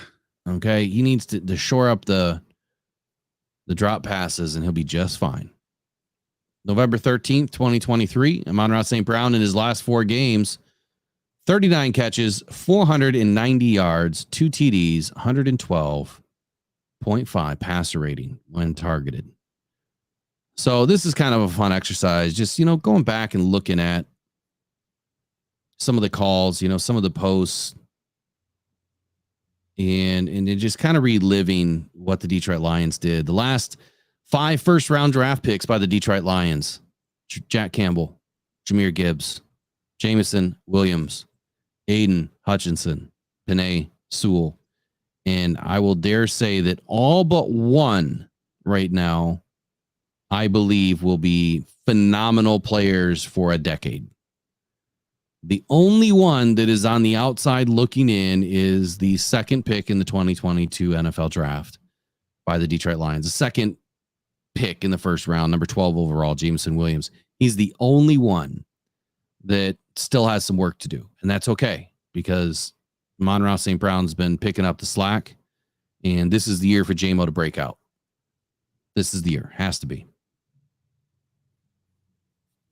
Okay. He needs to shore up the drop passes, and he'll be just fine. November 13th, 2023, Amon-Ra St. Brown in his last 4 games, 39 catches, 490 yards, 2 TDs, 112.5 passer rating when targeted. So this is kind of a fun exercise. Just, going back and looking at some of the calls, some of the posts, and just kind of reliving what the Detroit Lions did. The last 5 first-round draft picks by the Detroit Lions: Jack Campbell, Jahmyr Gibbs, Jameson Williams, Aiden Hutchinson, Penei Sewell. And I will dare say that all but one right now, I believe, will be phenomenal players for a decade. The only one that is on the outside looking in is the second pick in the 2022 NFL draft by the Detroit Lions. The second pick in the first round, number 12 overall, Jameson Williams. He's the only one that still has some work to do. And that's okay, because Amon-Ra St. Brown's been picking up the slack, and this is the year for J-Mo to break out. This is the year. Has to be.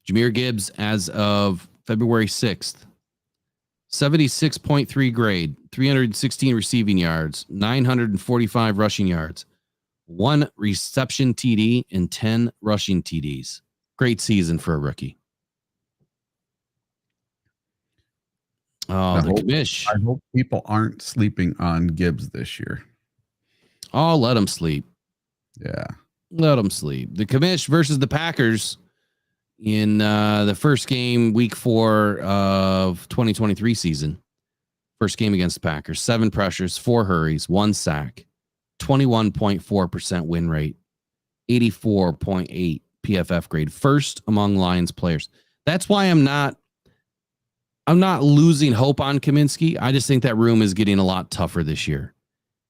Jahmyr Gibbs, as of February 6th, 76.3 grade, 316 receiving yards, 945 rushing yards, 1 reception TD, and 10 rushing TDs. Great season for a rookie. Oh, the commish. I hope people aren't sleeping on Gibbs this year. Oh, let them sleep. Yeah. Let them sleep. The commish versus the Packers in the first game, week 4 of 2023 season. First game against the Packers. 7 pressures, 4 hurries, 1 sack, 21.4% win rate, 84.8 PFF grade. First among Lions players. That's why I'm not losing hope on Kaminsky. I just think that room is getting a lot tougher this year.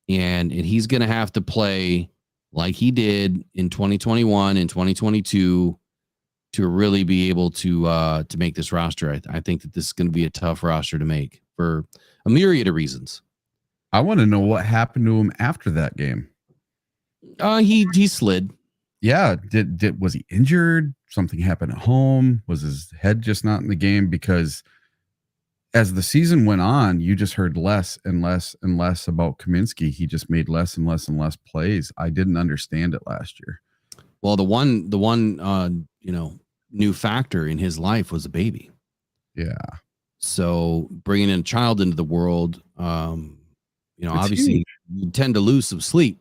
And he's going to have to play like he did in 2021 and 2022 to really be able to make this roster. I think that this is going to be a tough roster to make for a myriad of reasons. I want to know what happened to him after that game. He slid. Yeah. Was he injured? Something happened at home? Was his head just not in the game? Because as the season went on, you just heard less and less and less about Kaminsky. He just made less and less and less plays. I didn't understand it last year. Well, the one new factor in his life was a baby. Yeah. So bringing in a child into the world, It's obviously huge. you tend to lose some sleep.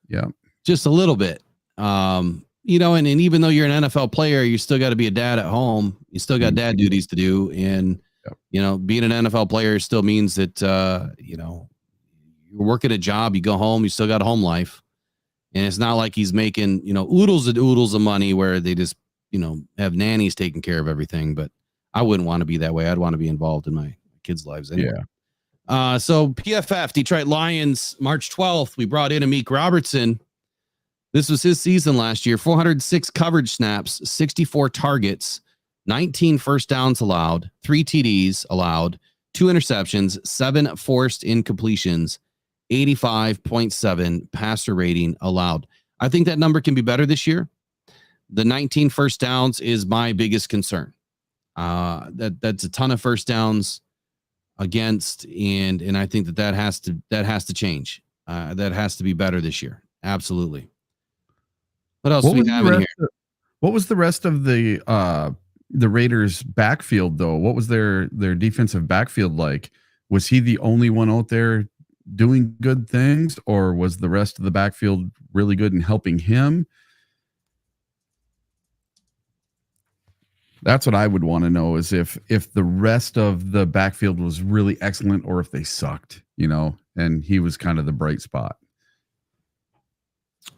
Yeah. Just a little bit. And even though you're an NFL player, you still got to be a dad at home. You still got dad duties to do. And, being an NFL player still means that, you're working a job, you go home, you still got a home life. And it's not like he's making, oodles of money where they just, have nannies taking care of everything. But I wouldn't want to be that way. I'd want to be involved in my kids' lives anyway. Yeah. So PFF, Detroit Lions, March 12th, we brought in Amik Robertson. This was his season last year. 406 coverage snaps, 64 targets, 19 first downs allowed, 3 TDs allowed, 2 interceptions, 7 forced incompletions, 85.7 passer rating allowed. I think that number can be better this year. The 19 first downs is my biggest concern. That's a ton of first downs against, and I think that has to change. That has to be better this year. Absolutely. What else do we have in here? What was the rest of the the Raiders backfield though? What was their defensive backfield like? Was he the only one out there doing good things, or was the rest of the backfield really good in helping him? That's what I would want to know, is if the rest of the backfield was really excellent or if they sucked, and he was kind of the bright spot.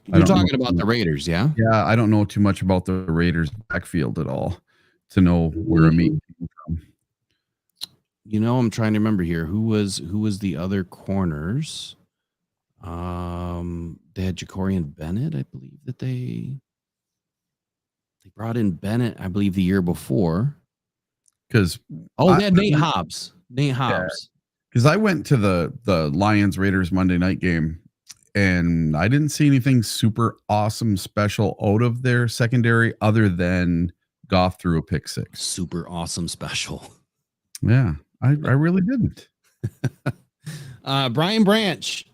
You're talking about the Raiders, yeah? Yeah, I don't know too much about the Raiders backfield at all to know where I mean from. I'm trying to remember here. Who was the other corners? They had Jacorian Bennett, I believe that they brought in Bennett, I believe, the year before. Because they had Nate Hobbs. Because I went to the Lions Raiders Monday night game, and I didn't see anything super awesome special out of their secondary other than Goff threw a pick six. Super awesome special. Yeah, I really didn't. Brian Branch,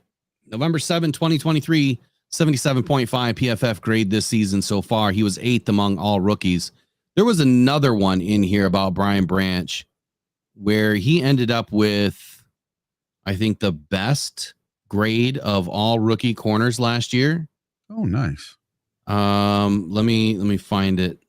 November 7, 2023, 77.5 PFF grade this season so far. He was 8th among all rookies. There was another one in here about Brian Branch where he ended up with, I think, the best grade of all rookie corners last year. Oh, nice. Let me find it.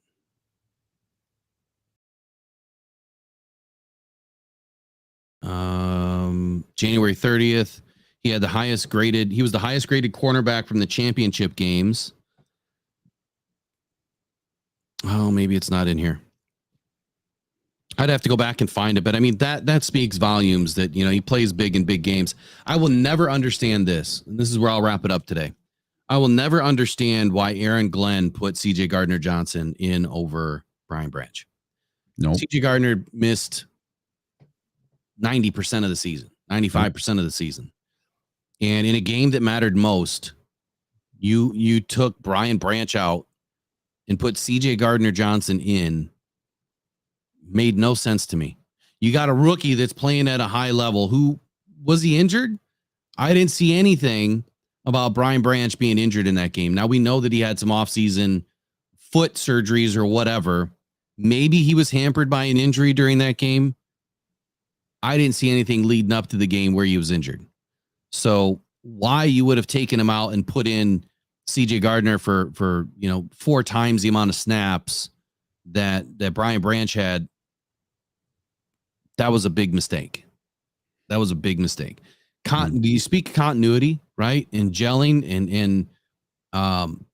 January 30th, he was the highest graded cornerback from the championship games. Oh, maybe it's not in here. I'd have to go back and find it, but I mean, that speaks volumes that, he plays big in big games. I will never understand this. And this is where I'll wrap it up today. I will never understand why Aaron Glenn put CJ Gardner-Johnson in over Brian Branch. No, CJ Gardner missed 90% of the season, 95% of the season. And in a game that mattered most, you took Brian Branch out and put CJ Gardner-Johnson in. Made no sense to me. You got a rookie that's playing at a high level. Who was he injured? I didn't see anything about Brian Branch being injured in that game. Now we know that he had some offseason foot surgeries or whatever. Maybe he was hampered by an injury during that game. I didn't see anything leading up to the game where he was injured. So why you would have taken him out and put in CJ Gardner for 4 times the amount of snaps that Brian Branch had, that was a big mistake. That was a big mistake. Do you speak continuity, right? And gelling and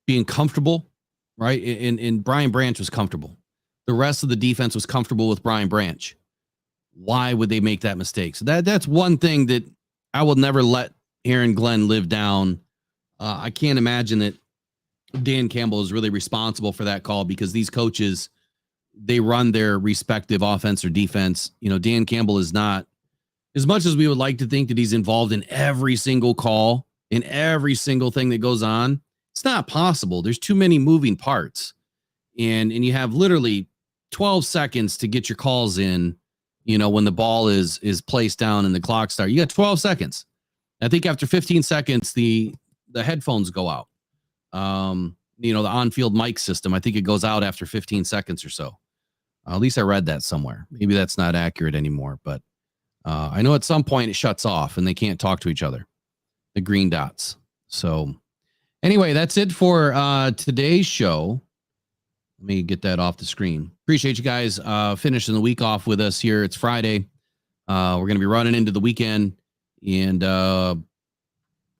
being comfortable, right? And Brian Branch was comfortable. The rest of the defense was comfortable with Brian Branch. Why would they make that mistake? So that's one thing that I will never let Aaron Glenn live down. I can't imagine that Dan Campbell is really responsible for that call, because these coaches, they run their respective offense or defense. Dan Campbell is not, as much as we would like to think that he's involved in every single call, in every single thing that goes on. It's not possible. There's too many moving parts. And you have literally 12 seconds to get your calls in, when the ball is placed down and the clock starts. You got 12 seconds. I think after 15 seconds, the headphones go out. The on-field mic system, I think it goes out after 15 seconds or so. At least I read that somewhere. Maybe that's not accurate anymore, but I know at some point it shuts off and they can't talk to each other. The green dots. So anyway, that's it for today's show. Let me get that off the screen. Appreciate you guys finishing the week off with us here. It's Friday. We're going to be running into the weekend, and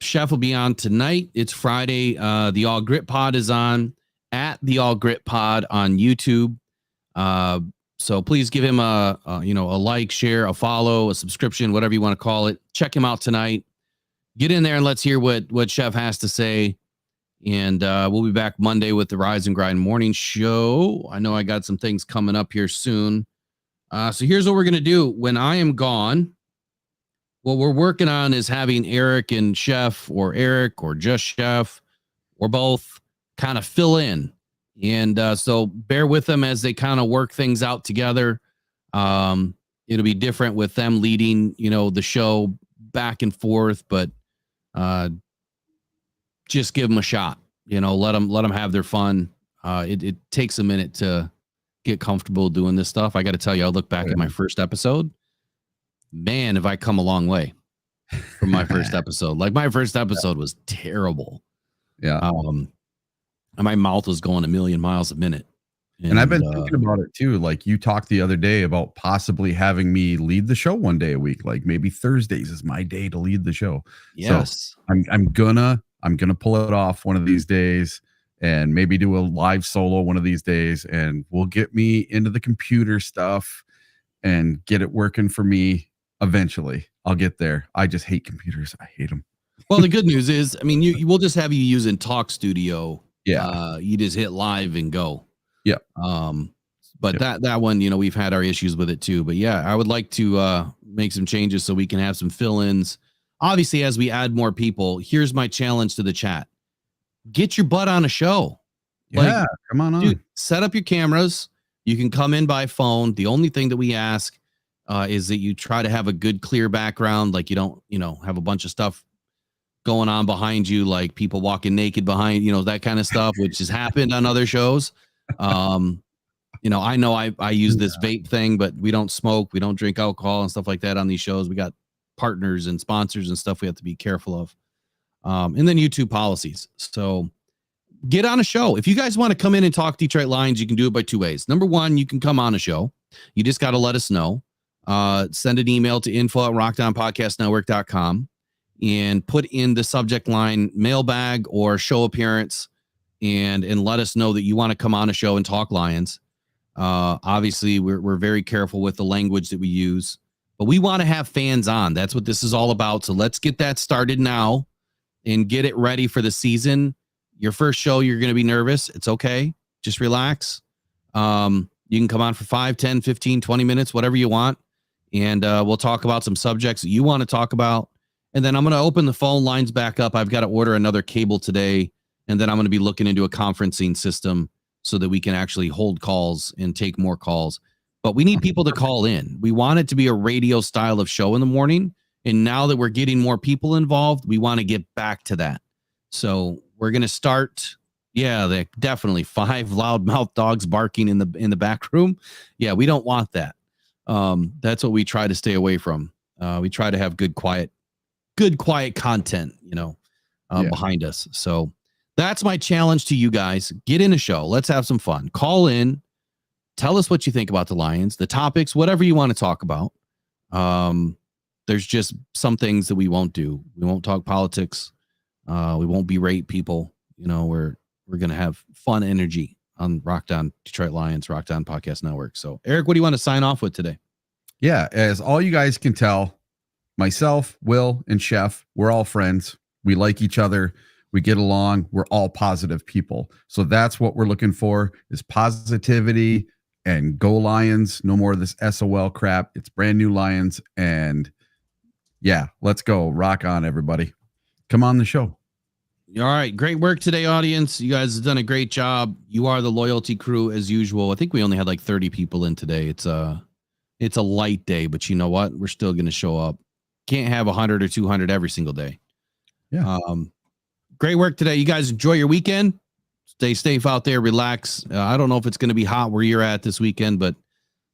Chef will be on tonight. It's Friday. The All Grit Pod is on at the All Grit Pod on YouTube. So please give him a like, share, a follow, a subscription, whatever you want to call it. Check him out tonight. Get in there and let's hear what Chef has to say. And we'll be back Monday with the Rise and Grind Morning Show. I know I got some things coming up here soon. So here's what we're going to do. When I am gone, what we're working on is having Eric and Chef, or Eric or just Chef, or both, kind of fill in. And so bear with them as they kind of work things out together. It'll be different with them leading, the show back and forth, but just give them a shot. Let them have their fun. It takes a minute to get comfortable doing this stuff. I got to tell you, I look back at my first episode. Man, have I come a long way from my first episode. Like my first episode was terrible. Yeah. My mouth was going a million miles a minute. And I've been thinking about it too. Like you talked the other day about possibly having me lead the show one day a week. Like maybe Thursdays is my day to lead the show. Yes. So I'm gonna pull it off one of these days and maybe do a live solo one of these days, and we'll get me into the computer stuff and get it working for me eventually. I'll get there. I just hate computers. I hate them. Well, the good news is, I mean, you will just have you using Talk Studio. Yeah. You just hit live and go. Yeah. But that one, you know, we've had our issues with it too. But yeah, I would like to make some changes so we can have some fill-ins. Obviously, as we add more people, here's my challenge to the chat. Get your butt on a show. Yeah, come on. Dude, set up your cameras. You can come in by phone. The only thing that we ask is that you try to have a good, clear background. Like you don't, you know, have a bunch of stuff going on behind you, like people walking naked behind, you know, that kind of stuff, which has happened on other shows. You know I use this vape thing, but we don't smoke, we don't drink alcohol and stuff like that on these shows. We got partners and sponsors and stuff we have to be careful of. And then YouTube policies. So get on a show. If you guys want to come in and talk Detroit Lions, you can do it by two ways. Number one, you can come on a show. You just got to let us know. Send an email to info@rockdownpodcastnetwork.com and put in the subject line mailbag or show appearance and let us know that you want to come on a show and talk Lions. Obviously, we're very careful with the language that we use, but we want to have fans on. That's what this is all about. So let's get that started now and get it ready for the season. Your first show, you're going to be nervous. It's okay. Just relax. You can come on for 5, 10, 15, 20 minutes, whatever you want. And we'll talk about some subjects that you want to talk about. And then I'm going to open the phone lines back up. I've got to order another cable today. And then I'm going to be looking into a conferencing system so that we can actually hold calls and take more calls. But we need people to call in. We want it to be a radio style of show in the morning. And now that we're getting more people involved, we want to get back to that. So we're going to start. Yeah, definitely 5 loudmouth dogs barking in the back room. Yeah, we don't want that. That's what we try to stay away from. We try to have good quiet content, you know, behind us. So that's my challenge to you guys. Get in a show. Let's have some fun. Call in. Tell us what you think about the Lions, the topics, whatever you want to talk about. There's just some things that we won't do. We won't talk politics. We won't berate people. You know, we're going to have fun energy on Rock Down Detroit Lions, Rock Down Podcast Network. So, Eric, what do you want to sign off with today? Yeah, as all you guys can tell, myself, Will, and Chef, we're all friends. We like each other. We get along. We're all positive people. So that's what we're looking for is positivity and go Lions. No more of this SOL crap. It's brand new Lions. And yeah, let's go. Rock on, everybody. Come on the show. All right. Great work today, audience. You guys have done a great job. You are the loyalty crew as usual. I think we only had like 30 people in today. It's a light day, but you know what? We're still going to show up. Can't have 100 or 200 every single day. Yeah. Great work today. You guys enjoy your weekend. Stay safe out there. Relax. I don't know if it's going to be hot where you're at this weekend, but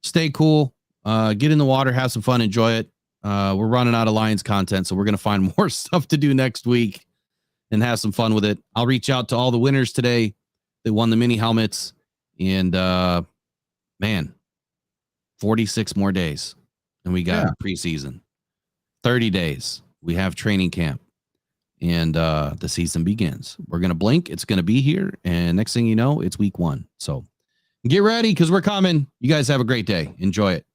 stay cool. Get in the water, have some fun, enjoy it. We're running out of Lions content, so we're going to find more stuff to do next week and have some fun with it. I'll reach out to all the winners today that won the mini helmets. And, man, 46 more days. And we got preseason. 30 days. We have training camp. And the season begins. We're going to blink. It's going to be here. And next thing you know, it's week 1. So get ready because we're coming. You guys have a great day. Enjoy it.